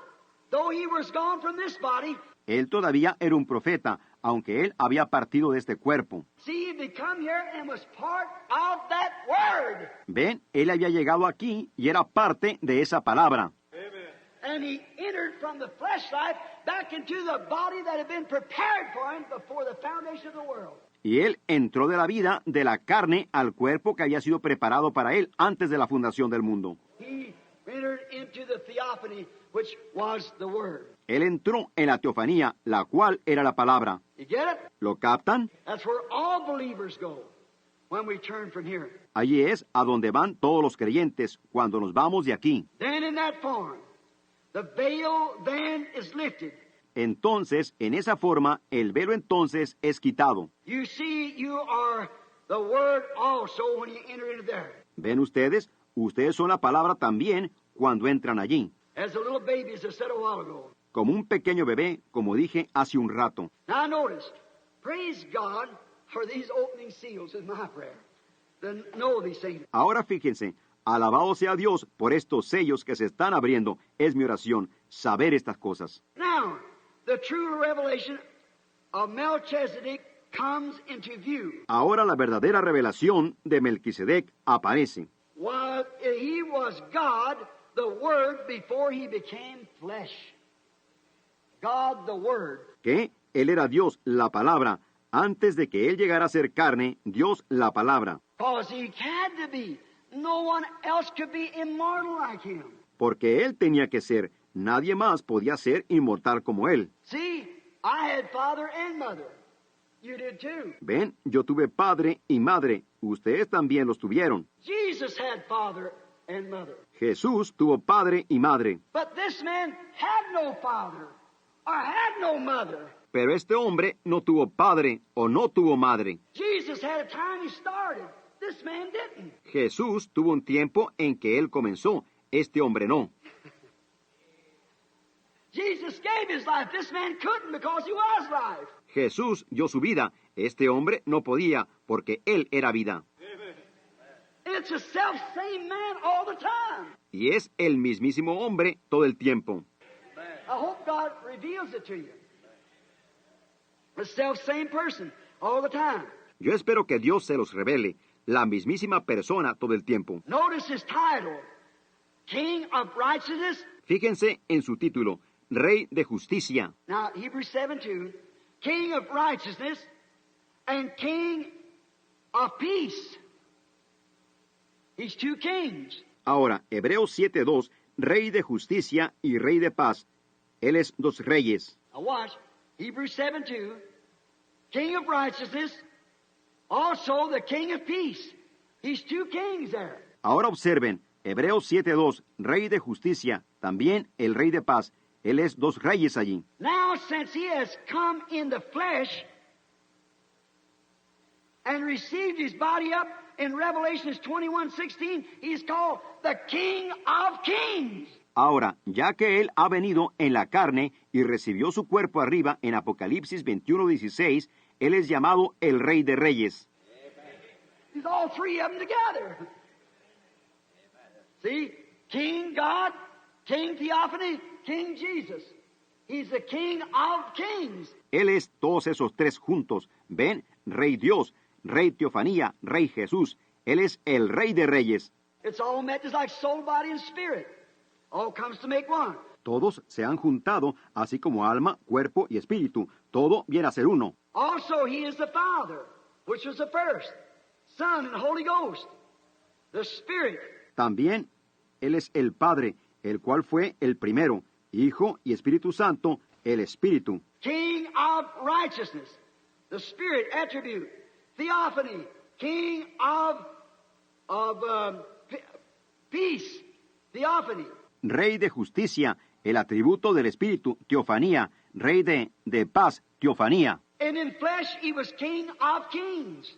Though he was gone from this body, Él todavía era un profeta, aunque él había partido de este cuerpo. see, he come here and was part of that word. Ven, él había llegado aquí y era parte de esa palabra. And he entered from the flesh life back into the body that had been prepared for him before the foundation of the world. Y él entró de la vida, de la carne, al cuerpo que había sido preparado para él antes de la fundación del mundo. He entered into the theophany, which was the word. Él entró en la teofanía, la cual era la palabra. You get it? ¿Lo captan? That's where all believers go when we turn from here. Allí es a donde van todos los creyentes cuando nos vamos de aquí. Then in that form, the veil then is lifted. Entonces, en esa forma, el velo entonces es quitado. You see, you are the word also when you enter into there. ¿Ven ustedes? Ustedes son la palabra también cuando entran allí. As a little baby, as I said a while ago. Como un pequeño bebé, como dije hace un rato. Now notice, praise God for these opening seals is my prayer. To know these things. Ahora fíjense, alabado sea Dios por estos sellos que se están abriendo. Es mi oración, saber estas cosas. Now, the true revelation of Melchizedek comes into view. Ahora la verdadera revelación de Melquisedec aparece. While he was God, the Word, before he became flesh. God, the Word. Que Él era Dios, la palabra, antes de que Él llegara a ser carne, Dios, la palabra. Because he had to be. No one else could be immortal like him. Porque Él tenía que ser, nadie más podía ser inmortal como Él. See, I had father and mother. You did too. Ven, yo tuve padre y madre, ustedes también los tuvieron. Jesus had father and mother. Jesús tuvo padre y madre, But this man had no father or had no mother. pero este hombre no tuvo padre o no tuvo madre. Jesus had a time he started. This man didn't. Jesús tuvo un tiempo en que Él comenzó, este hombre no. Jesus gave his life. This man couldn't because he was life. Jesús dio su vida, este hombre no podía porque Él era vida. It's the self-same man all the time. Y es el mismísimo hombre todo el tiempo. I hope God reveals it to you. The self-same person all the time. Yo espero que Dios se los revele, la mismísima persona todo el tiempo. Notice his title, King of Righteousness. Fíjense en su título, Rey de Justicia. Now, Hebrews 7:2, King of Righteousness and King of Peace. He's two kings. Ahora, Hebreos 7:2, Rey de Justicia y Rey de Paz. Él es dos reyes. Now watch, Hebrews 7:2, King of Righteousness, also the King of Peace. He's two kings there. Ahora observen, Hebreos 7:2, Rey de justicia, también el Rey de paz. Él es dos reyes allí. Now, since he has come in the flesh and received his body up in Revelation 21:16, he's called the King of Kings. Ahora, ya que él ha venido en la carne y recibió su cuerpo arriba en Apocalipsis 21:16, él es llamado el Rey de Reyes. He's all three of them together. See? King God, King Theophany, King Jesus. He's the King of Kings. Él es todos esos tres juntos. ¿Ven? Rey Dios, Rey Teofanía, Rey Jesús. Él es el Rey de Reyes. It's all met just like soul, body, and spirit. All comes to make one. Todos se han juntado, así como alma, cuerpo y espíritu. Todo viene a ser uno. Also, he is the Father, which was the first, Son and Holy Ghost, the Spirit. También él es el Padre, el cual fue el primero, Hijo y Espíritu Santo, el Espíritu. King of righteousness, the Spirit attribute, Theophany, King of peace, Theophany. Rey de justicia, el atributo del Espíritu, teofanía. Rey de paz, teofanía. And in flesh, he was King of kings.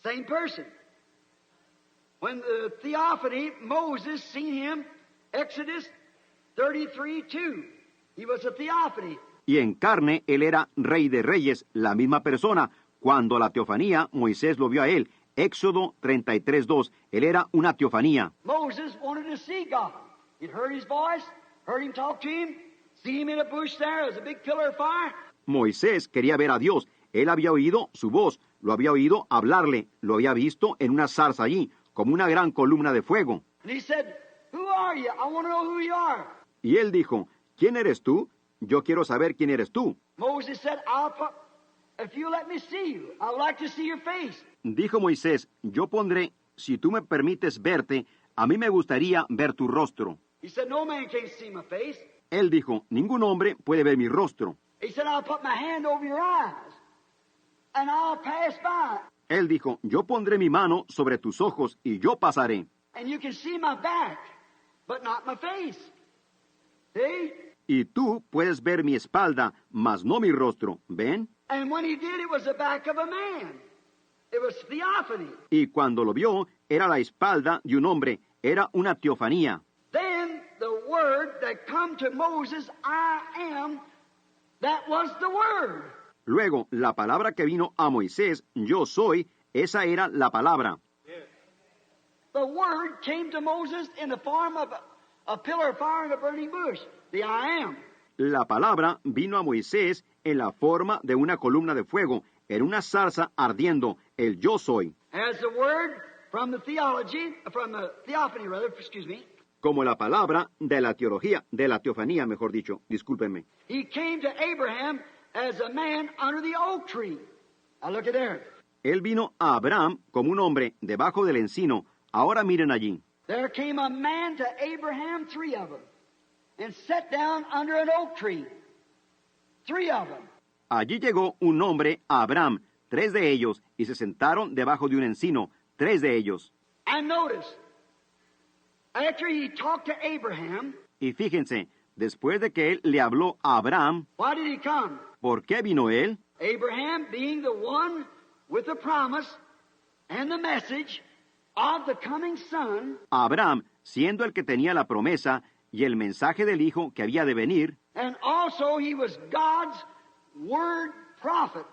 Same person. When the Theophany, Moses seen him, Exodus 33:2. He was a Theophany. Y en carne, él era Rey de Reyes, la misma persona. Cuando la teofanía, Moisés lo vio a él. Éxodo 33:2. Él era una teofanía. Moses wanted to see God. He'd heard his voice, heard him talk to him, see him in a bush there as a big pillar of fire. Moisés quería ver a Dios. Él había oído su voz, lo había oído hablarle, lo había visto en una zarza allí, como una gran columna de fuego. And he said, "Who are you? I want to know who you are." Y él dijo, ¿quién eres tú? Yo quiero saber quién eres tú. Moses said, "If you let me see you, I would like to see your face." Dijo Moisés, yo pondré, si tú me permites verte, a mí me gustaría ver tu rostro. He said, "No man can see my face." Él dijo, ningún hombre puede ver mi rostro. He said, "I'll put my hand over your eyes, and I'll pass by, Él dijo, yo pondré mi mano sobre tus ojos y yo pasaré. and you can see my back, but not my face." See? Y tú puedes ver mi espalda, mas no mi rostro. ¿Ven? And when he did, it was the back of a man. It was theophany. Y cuando lo vio, era la espalda de un hombre, era una teofanía. Then the word that come to Moses, "I am," that was the word. Luego, la palabra que vino a Moisés, yo soy, esa era la palabra. The word came to Moses in the form of a pillar of fire and a burning bush. The I am. La palabra vino a Moisés en la forma de una columna de fuego, en una zarza ardiendo, el yo soy. As the word from the theophany, excuse me. Como la palabra de la teología, de la teofanía, mejor dicho, discúlpenme. He came to Abraham as a man under the oak tree. Now look at there. Él vino a Abraham como un hombre debajo del encino. Ahora miren allí. There came a man to Abraham, 3 of them, and sat down under an oak tree. 3 of them. Allí llegó un hombre a Abraham, 3 de ellos, y se sentaron debajo de un encino, 3 de ellos. And notice, after he talked to Abraham, Y fíjense, después de que él le habló a Abraham, why did he come? ¿por qué vino él? Abraham being the one with the promise and the message of the coming son, Abraham, siendo el que tenía la promesa y el mensaje del hijo que había de venir, and also he was God's word prophet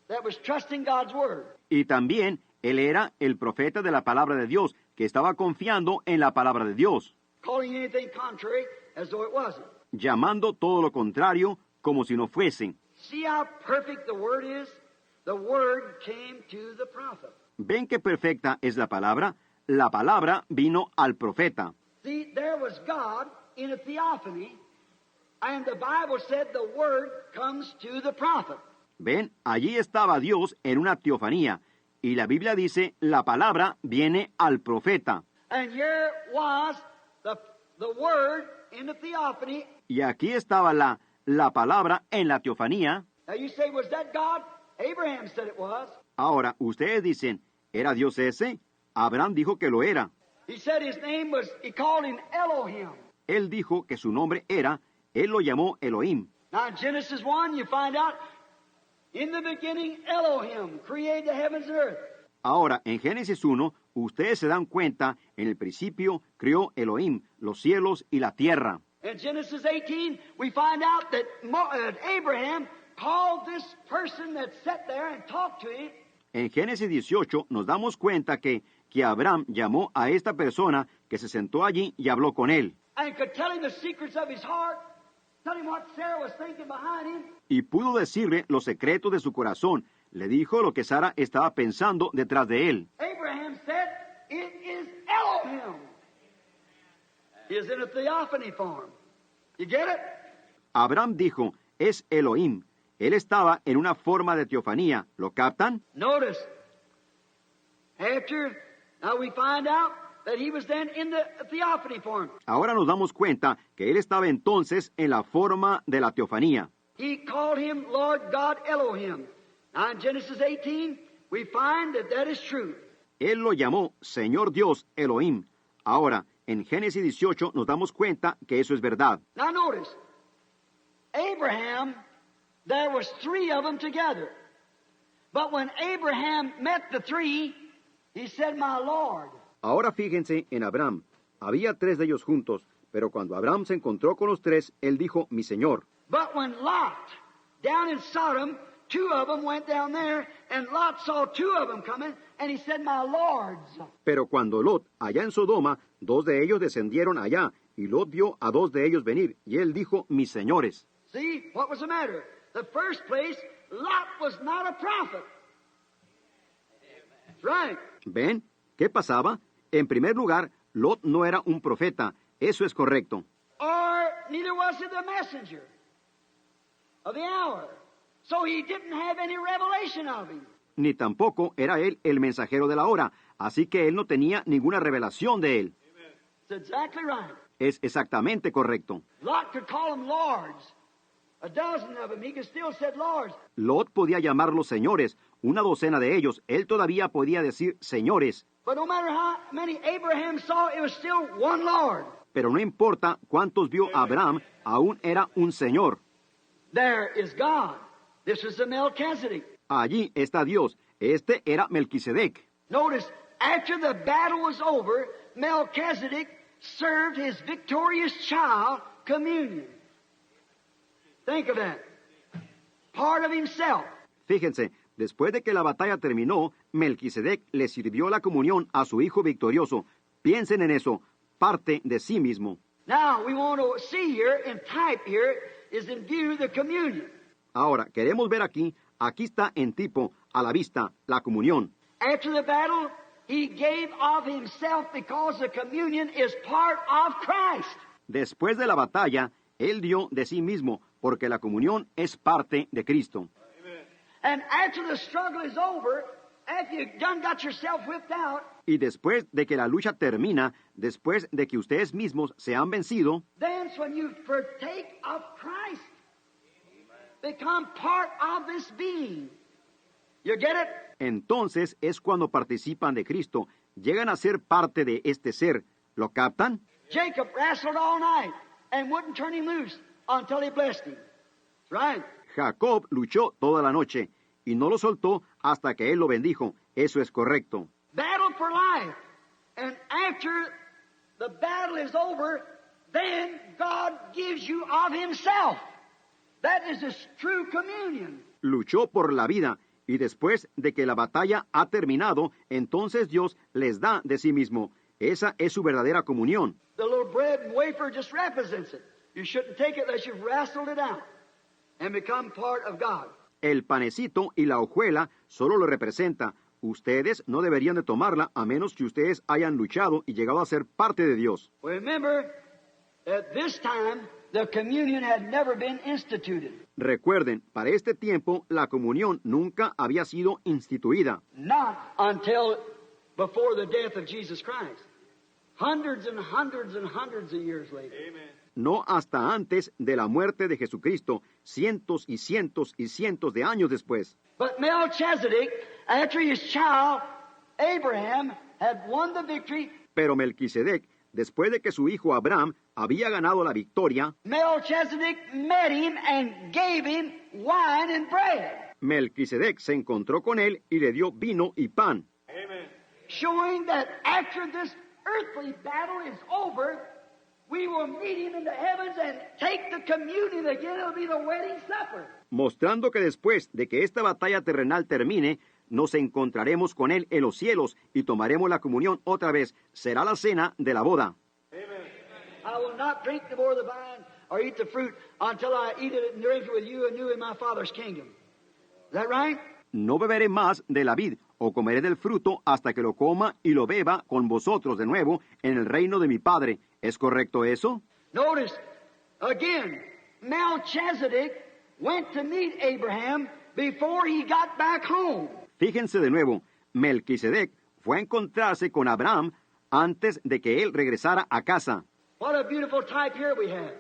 that was trusting God's word. y también él era el profeta de la palabra de Dios, que estaba confiando en la palabra de Dios, Calling anything contrary as though it wasn't. llamando todo lo contrario como si no fuesen. See how perfect the word is? The word came to the prophet. ¿Ven qué perfecta es la palabra? La palabra vino al profeta. See, there was God in a theophany, and the Bible said the word comes to the prophet. ¿Ven? Allí estaba Dios en una teofanía, y la Biblia dice, la palabra viene al profeta. And here was the word in the theophany. Y aquí estaba la palabra en la teofanía. Now you say, was that God? Abraham said it was. Ahora, ustedes dicen, ¿Era Dios ese? Abraham dijo que lo era. He said his name was, he called him Elohim. Él dijo que su nombre era, él lo llamó Elohim. Now in Genesis 1, you find out, in the beginning, Elohim created the heavens and earth. Ahora, en Génesis 1, ustedes se dan cuenta, en el principio creó Elohim, los cielos y la tierra. In Genesis 18, we find out that Abraham called this person that sat there and talked to him. En Génesis 18 nos damos cuenta que Abraham llamó a esta persona que se sentó allí y habló con él. And could tell him the secrets of his heart, tell him what Sarah was thinking behind him. Y pudo decirle los secretos de su corazón. Le dijo lo que Sara estaba pensando detrás de él. Abraham said, it is Elohim. He is in a theophany form. You get it? Abraham dijo, es Elohim. Él estaba en una forma de teofanía. ¿Lo captan? Notice, now we find out that he was then in the theophany form. Ahora nos damos cuenta que él estaba entonces en la forma de la teofanía. He called him Lord God Elohim. Now in Genesis 18, we find that that is true. Él lo llamó Señor Dios Elohim. Ahora, en Génesis 18 nos damos cuenta que eso es verdad. Now notice, Abraham, there was three of them together. But when Abraham met the three, he said, my Lord. Ahora fíjense en Abraham. Había tres de ellos juntos, pero cuando Abraham se encontró con los tres, él dijo, mi Señor. But when Lot, down in Sodom, two of them went down there, and Lot saw two of them coming, and he said, my lords. Pero cuando Lot, allá en Sodoma, dos de ellos descendieron allá, y Lot vio a dos de ellos venir, y él dijo, mis señores. See, what was the matter? The first place, Lot was not a prophet. That's right. ¿Ven? ¿Qué pasaba? En primer lugar, Lot no era un profeta. Eso es correcto. Or neither was he the messenger of the hour. So he didn't have any revelation of him. Ni tampoco era él el mensajero de la hora, así que él no tenía ninguna revelación de él. That's exactly right. Es exactamente correcto. Lot could call them lords. A dozen of them, he could still said lords. Lot podía llamarlos señores, una docena de ellos, él todavía podía decir señores. But no matter how many Abraham saw, it was still one Lord. Pero no importa cuántos vio Abraham, aún era un señor. There is God. This is the Melchizedek. Allí está Dios. Este era Melquisedec. Notice, after the battle was over, Melchizedek served his victorious child communion. Think of that. Part of himself. Fíjense, después de que la batalla terminó, Melquisedec le sirvió la comunión a su hijo victorioso. Piensen en eso, parte de sí mismo. Now, we want to see here, in type here, is in view the communion. Ahora, queremos ver aquí está en tipo, a la vista, la comunión. After the battle, he gave of himself because the communion is part of Christ. Después de la batalla, él dio de sí mismo, porque la comunión es parte de Cristo. And after the struggle is over, after you've done got yourself whipped out, Y después de que la lucha termina, después de que ustedes mismos se han vencido, then's when you partake of Christ. Become part of this being. You get it? entonces es cuando participan de Cristo, llegan a ser parte de este ser. ¿Lo captan? Jacob wrestled all night and wouldn't turn him loose until he blessed him. Right? Jacob luchó toda la noche y no lo soltó hasta que él lo bendijo. Eso es correcto. Battle for life. And after the battle is over, then God gives you of himself. That is his true communion. Luchó por la vida y después de que la batalla ha terminado, entonces Dios les da de sí mismo. Esa es su verdadera comunión. The little bread and wafer just represents it. You shouldn't take it unless you've wrestled it out and become part of God. El panecito y la hojuela solo lo representa. Ustedes no deberían de tomarla a menos que ustedes hayan luchado y llegado a ser parte de Dios. Remember, at this time, the communion had never been instituted. Recuerden, para este tiempo la comunión nunca había sido instituida. Not until before the death of Jesus Christ. Hundreds and hundreds and hundreds of years later. Amen. No hasta antes de la muerte de Jesucristo, cientos y cientos y cientos de años después. But Melchizedek, after his child Abraham had won the victory, Pero Melquisedec, después de que su hijo Abraham había ganado la victoria, Melchizedek met him and gave him wine and bread, Melquisedec se encontró con él y le dio vino y pan, showing that after this earthly battle is over, we will meet him in the heavens and take the communion again. It'll be the wedding supper. mostrando que después de que esta batalla terrenal termine, nos encontraremos con él en los cielos y tomaremos la comunión otra vez. Será la cena de la boda. I will not drink the more of the vine or eat the fruit until I eat it and drink it with you anew in my Father's kingdom. Is that right? No beberé más de la vid o comeré del fruto hasta que lo coma y lo beba con vosotros de nuevo en el reino de mi Padre. ¿Es correcto eso? Notice, again, Melchizedek went to meet Abraham before he got back home. Fíjense de nuevo, Melquisedec fue a encontrarse con Abraham antes de que él regresara a casa. What a beautiful type here we have.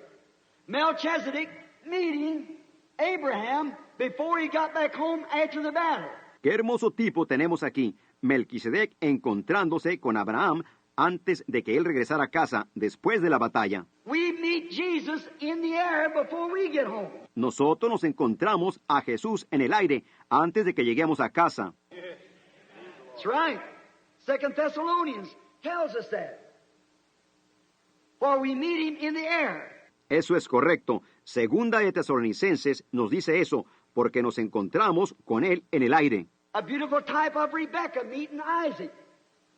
Melchizedek meeting Abraham before he got back home after the battle. Qué hermoso tipo tenemos aquí, Melquisedec encontrándose con Abraham antes de que él regresara a casa después de la batalla. We meet Jesus in the air before we get home. Nosotros nos encontramos a Jesús en el aire antes de que lleguemos a casa. That's right. 2 Thessalonians tells us that. For we meet him in the air. Eso es correcto. Segunda de Tesalonicenses nos dice eso, porque nos encontramos con él en el aire. A beautiful type of Rebekah meeting Isaac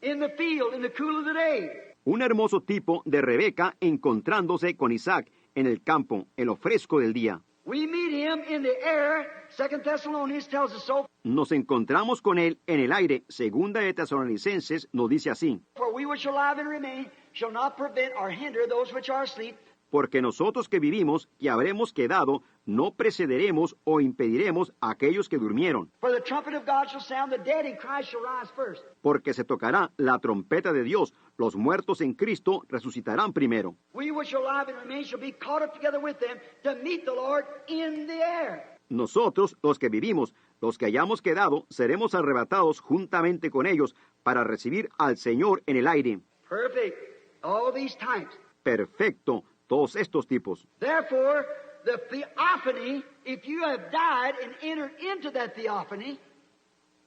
in the field in the cool of the day. Un hermoso tipo de Rebeca encontrándose con Isaac en el campo, en lo fresco del día. We meet him in the air. 2 Thessalonians tells us so. Nos encontramos con él en el aire. Segunda de Tesalonicenses nos dice así. For we which are alive and remain shall not prevent or hinder those which are asleep. Porque nosotros que vivimos y habremos quedado, no precederemos o impediremos a aquellos que durmieron. For the trumpet of God shall sound, the dead in Christ shall rise first. Porque se tocará la trompeta de Dios, los muertos en Cristo resucitarán primero. We which are alive and remain shall be caught up together with them to meet the Lord in the air. Nosotros, los que vivimos, los que hayamos quedado, seremos arrebatados juntamente con ellos para recibir al Señor en el aire. Perfect. All these types. Perfecto, todos estos tipos. Therefore, the theophany, if you have died and entered into that theophany,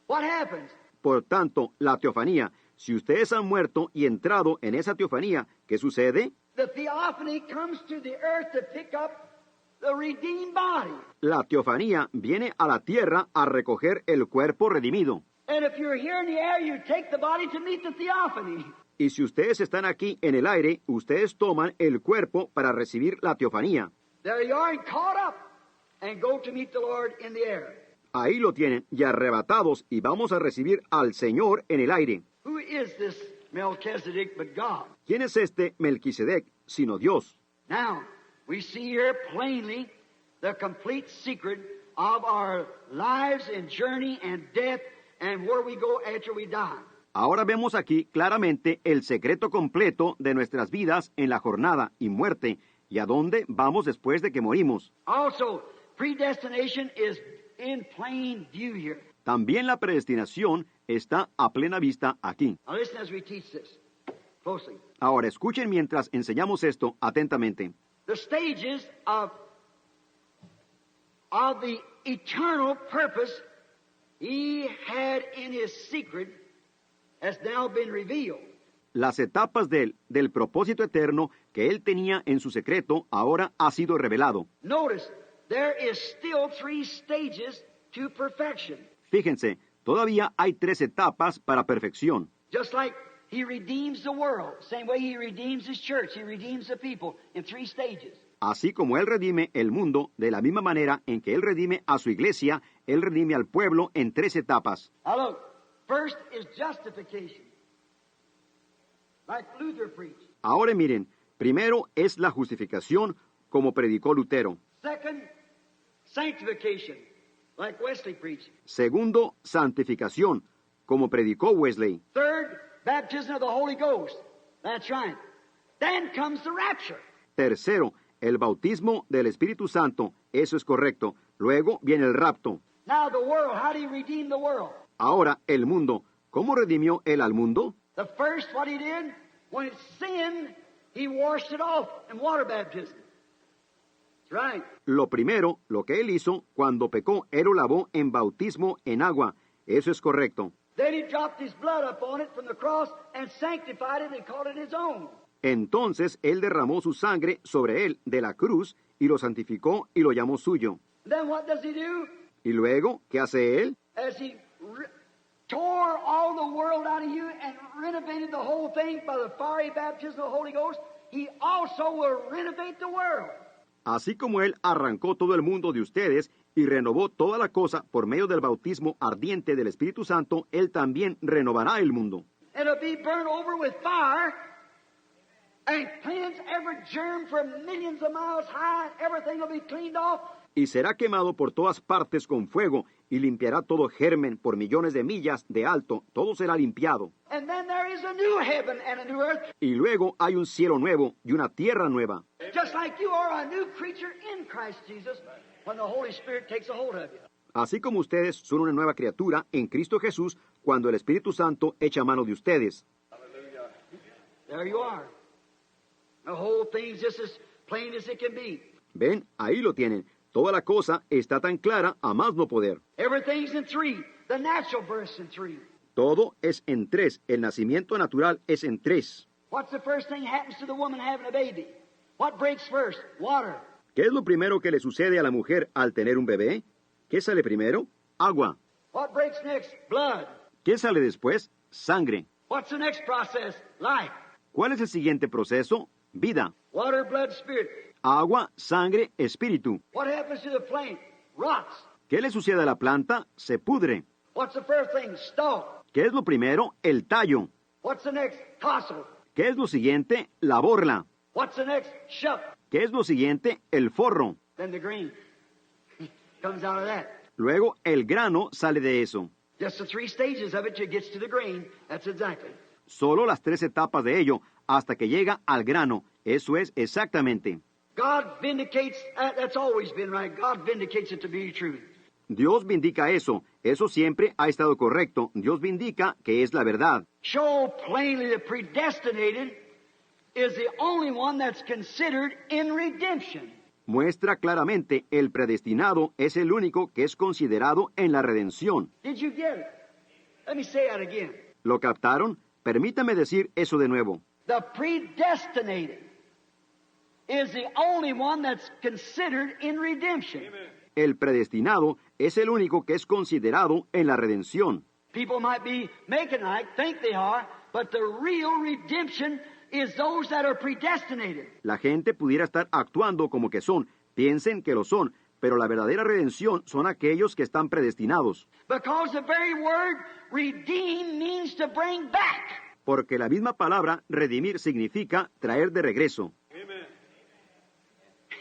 what happens? Por tanto, la teofanía, si ustedes han muerto y entrado en esa teofanía, ¿qué sucede? The theophany comes to the earth to pick up the redeemed body. La teofanía viene a la tierra a recoger el cuerpo redimido. And if you're here in the air, you take the body to meet the theophany. Y si ustedes están aquí en el aire, ustedes toman el cuerpo para recibir la teofanía. There you are, and caught up, and go to meet the Lord in the air. Ahí lo tienen, y arrebatados, y vamos a recibir al Señor en el aire. Who is this Melchizedek but God? ¿Quién es este Melquisedec sino Dios? Now, we see here plainly the complete secret of our lives and journey and death and where we go after we die. Ahora vemos aquí claramente el secreto completo de nuestras vidas en la jornada y muerte, y a dónde vamos después de que morimos. Also, predestination is in plain view here. También la predestinación está a plena vista aquí. Now listen as we teach this closely. Ahora escuchen mientras enseñamos esto atentamente. The stages of the eternal purpose he had in his secret has now been revealed. Las etapas del propósito eterno que él tenía en su secreto ahora ha sido revelado. Notice, there is still 3 stages to perfection. Fíjense, todavía hay 3 etapas para perfección. Just like he redeems the world, same way he redeems his church, he redeems the people in 3 stages. Así como él redime el mundo, de la misma manera en que él redime a su iglesia, él redime al pueblo en 3 etapas. Now look, first is justification, like Luther preached. Ahora miren, primero es la justificación, como predicó Lutero. Second, sanctification, like Wesley preached. Segundo, santificación, como predicó Wesley. Third, baptism of the Holy Ghost. That's right. Then comes the rapture. Tercero, el bautismo del Espíritu Santo. Eso es correcto. Luego viene el rapto. Now the world, how do you redeem the world? Ahora, el mundo. ¿Cómo redimió él al mundo? The first, what he did, when it sinned, he washed it off in water baptism. That's right. Lo primero, lo que él hizo, cuando pecó, él lo lavó en bautismo en agua. Eso es correcto. Then he dropped his blood upon it from the cross and sanctified it and called it his own. Entonces él derramó su sangre sobre él de la cruz y lo santificó y lo llamó suyo. Then what does he do? Y luego, ¿qué hace él? As he tore all the world out of you and renovated the whole thing by the fiery baptism of the Holy Ghost, he also will renovate the world. Así como él arrancó todo el mundo de ustedes y renovó toda la cosa por medio del bautismo ardiente del Espíritu Santo, él también renovará el mundo. And it'll be burned over with fire and cleanse every germ from millions of miles high, and everything will be cleaned off. Y será quemado por todas partes con fuego, y limpiará todo germen por millones de millas de alto, todo será limpiado. And then there is a new heaven and a new earth. Y luego hay un cielo nuevo y una tierra nueva. Just like you are a new creature in Christ Jesus when the Holy Spirit takes a hold of you. Así como ustedes son una nueva criatura en Cristo Jesús cuando el Espíritu Santo echa mano de ustedes. There you are. The whole thing's just as plain as it can be. Ven, ahí lo tienen. Toda la cosa está tan clara a más no poder. Everything's in three. The natural birth's in three. Todo es en tres. El nacimiento natural es en tres. What's the first thing happens to the woman having a baby? What breaks first? Water. ¿Qué es lo primero que le sucede a la mujer al tener un bebé? ¿Qué sale primero? Agua. What breaks next? Blood. ¿Qué sale después? Sangre. What's the next process? Life. ¿Cuál es el siguiente proceso? Vida. Water, blood, spirit. Agua, sangre, espíritu. What happens to the plant? Rots. ¿Qué le sucede a la planta? Se pudre. What's the first thing? Stalk. ¿Qué es lo primero? El tallo. What's the next? Tassel. ¿Qué es lo siguiente? La borla. What's the next? Shuck. ¿Qué es lo siguiente? El forro. Then the grain comes out of that. Luego el grano sale de eso. Just the three stages of it till it gets to the grain. That's exactly. Solo las tres etapas de ello hasta que llega al grano. Eso es exactamente. God vindicates, that's always been right. God vindicates it to be true. Dios vindica eso. Eso siempre ha estado correcto. Dios vindica que es la verdad. Show plainly the predestinated is the only one that's considered in redemption. Muestra claramente el predestinado es el único que es considerado en la redención. Did you get it? Let me say that again. ¿Lo captaron? Permítame decir eso de nuevo. The predestinated is the only one that's considered in redemption. El predestinado es el único que es considerado en la redención. People might be making like, think they are, but the real redemption is those that are predestinated. La gente pudiera estar actuando como que son, piensen que lo son, pero la verdadera redención son aquellos que están predestinados. Because the very word redeem means to bring back. Porque la misma palabra redimir significa traer de regreso.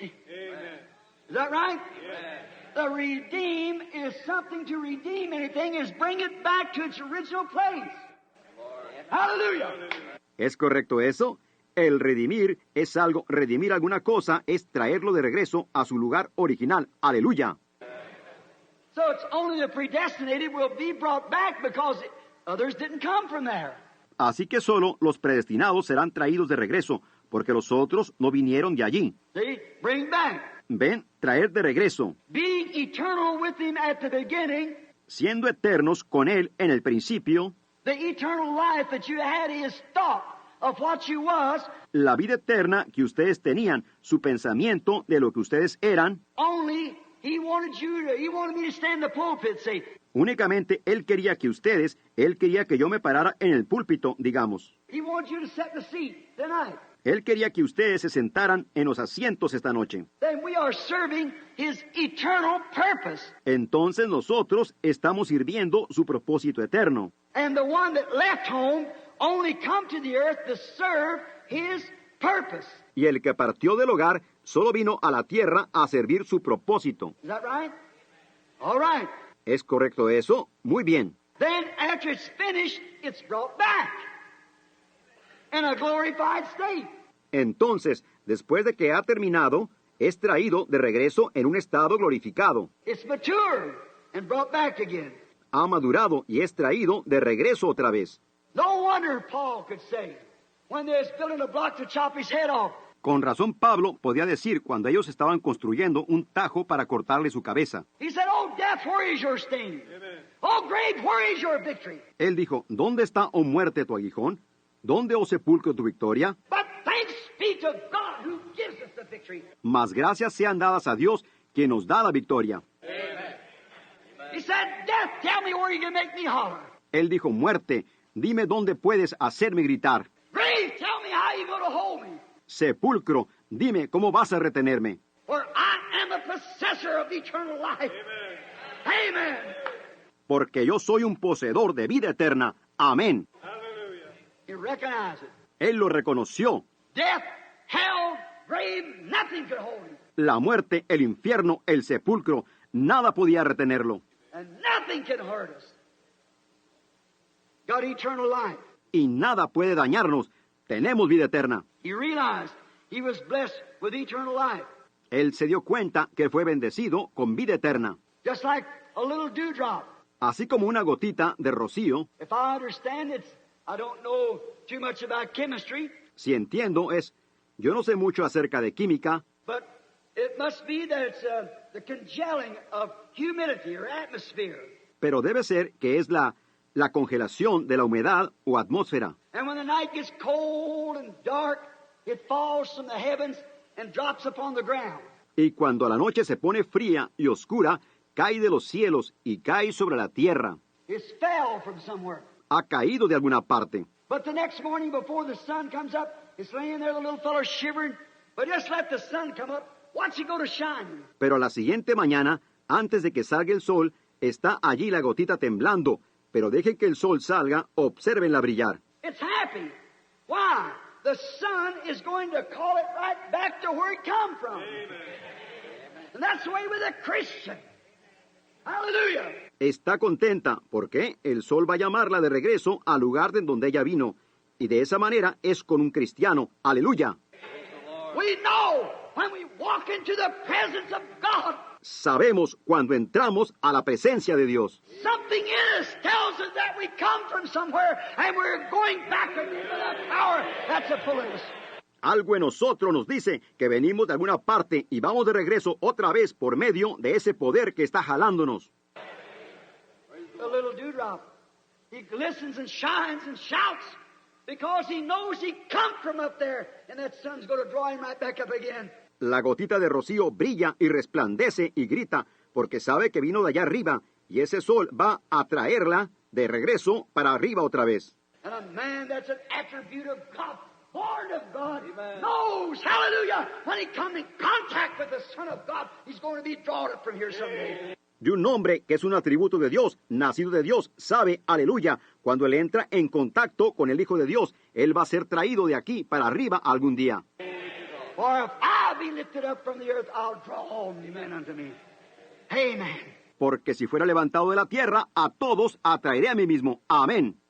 Is that right? The redeem is something to redeem anything, is bring it back to its original place. Hallelujah. ¿Es correcto eso? El redimir es algo, redimir alguna cosa es traerlo de regreso a su lugar original. Aleluya. So it's only the predestinated will be brought back because others didn't come from there. Así que solo los predestinados serán traídos de regreso, porque los otros no vinieron de allí. See? Bring back. Ven, traer de regreso, Being eternal with him at the beginning, siendo eternos con Él en el principio, the eternal life that you had is thought of what you was, la vida eterna que ustedes tenían, su pensamiento de lo que ustedes eran, only he wanted me to stand in the pulpit, say, únicamente Él quería que ustedes, Él quería que yo me parara en el púlpito, digamos. he wanted you to sit in the seat tonight. Él quería que ustedes se sentaran en los asientos esta noche. Then we are serving his eternal purpose. Entonces nosotros estamos sirviendo su propósito eterno. And the one that left home only come to the earth to serve his purpose. Y el que partió del hogar solo vino a la tierra a servir su propósito. Is that right? All right. ¿Es correcto eso? Muy bien. Then after it's finished, it's brought back in a glorified state. Entonces, después de que ha terminado, es traído de regreso en un estado glorificado. It's matured and brought back again. ha madurado y es traído de regreso otra vez. No wonder Paul could say, when they was building a block to chop his head off, Con razón Pablo podía decir cuando ellos estaban construyendo un tajo para cortarle su cabeza. he said, "Oh, death, where is your sting? Oh, grave, where is your victory? Él dijo, ¿dónde está, oh muerte, tu aguijón? ¿Dónde, oh sepulcro, tu victoria? But thanks be to God who gives us the victory." Mas gracias sean dadas a Dios, quien nos da la victoria. He said, "Death, tell me where you can make me holler. Él dijo, muerte, dime dónde puedes hacerme gritar. Grave, tell me how you're going to hold me. Sepulcro, dime cómo vas a retenerme. For I am the possessor of eternal life." Amen. Porque yo soy un poseedor de vida eterna. Amén. He recognized it. Él lo reconoció. Death, hell, grave, nothing could hold him. La muerte, el infierno, el sepulcro, nada podía retenerlo. And nothing can hurt us. Got eternal life. Y nada puede dañarnos. Tenemos vida eterna. He realized he was blessed with eternal life. Él se dio cuenta que fue bendecido con vida eterna. Just like a little dewdrop. Así como una gotita de rocío, If I understand it, I don't know too much about chemistry, si entiendo es, yo no sé mucho acerca de química, but it must be that it's the congealing of humidity or atmosphere. pero debe ser que es la congelación de la humedad o atmósfera. And when the night gets cold and dark, it falls from the heavens and drops upon the ground. Y cuando la noche se pone fría y oscura, cae de los cielos y cae sobre la tierra. It's fell from somewhere. Ha caído de alguna parte. But the next morning before the sun comes up, it's laying there, the little fellow shivering. But just let the sun come up. Watch it go to shining. Pero a la siguiente mañana, antes de que salga el sol, está allí la gotita temblando. Pero deje que el sol salga, obsérvenla brillar. It's happy. Why? The sun is going to call it right back to where it come from. And that's the way with a Christian. Hallelujah. Está contenta porque el sol va a llamarla de regreso al lugar de donde ella vino. Y de esa manera es con un cristiano. ¡Aleluya! We know when we walk into the presence of God, Sabemos cuando entramos a la presencia de Dios. something in us tells us that we come from somewhere and we're going back into that power that's full of us. Algo en nosotros nos dice que venimos de alguna parte y vamos de regreso otra vez por medio de ese poder que está jalándonos. The little dewdrop, he glistens and shines and shouts because he knows he come from up there and that sun's going to draw him right back up again. La gotita de rocío brilla y resplandece y grita porque sabe que vino de allá arriba y ese sol va a traerla de regreso para arriba otra vez. And a man that's an attribute of God, born of God, knows, hallelujah, when he comes in contact with the Son of God, he's going to be drawn up from here someday. Y un hombre que es un atributo de Dios, nacido de Dios, sabe, aleluya, cuando él entra en contacto con el Hijo de Dios, él va a ser traído de aquí para arriba algún día. For if I be lifted up from the earth, I'll draw all men unto me. Amen. Porque si fuera levantado de la tierra, a todos atraeré a mí mismo. Amén.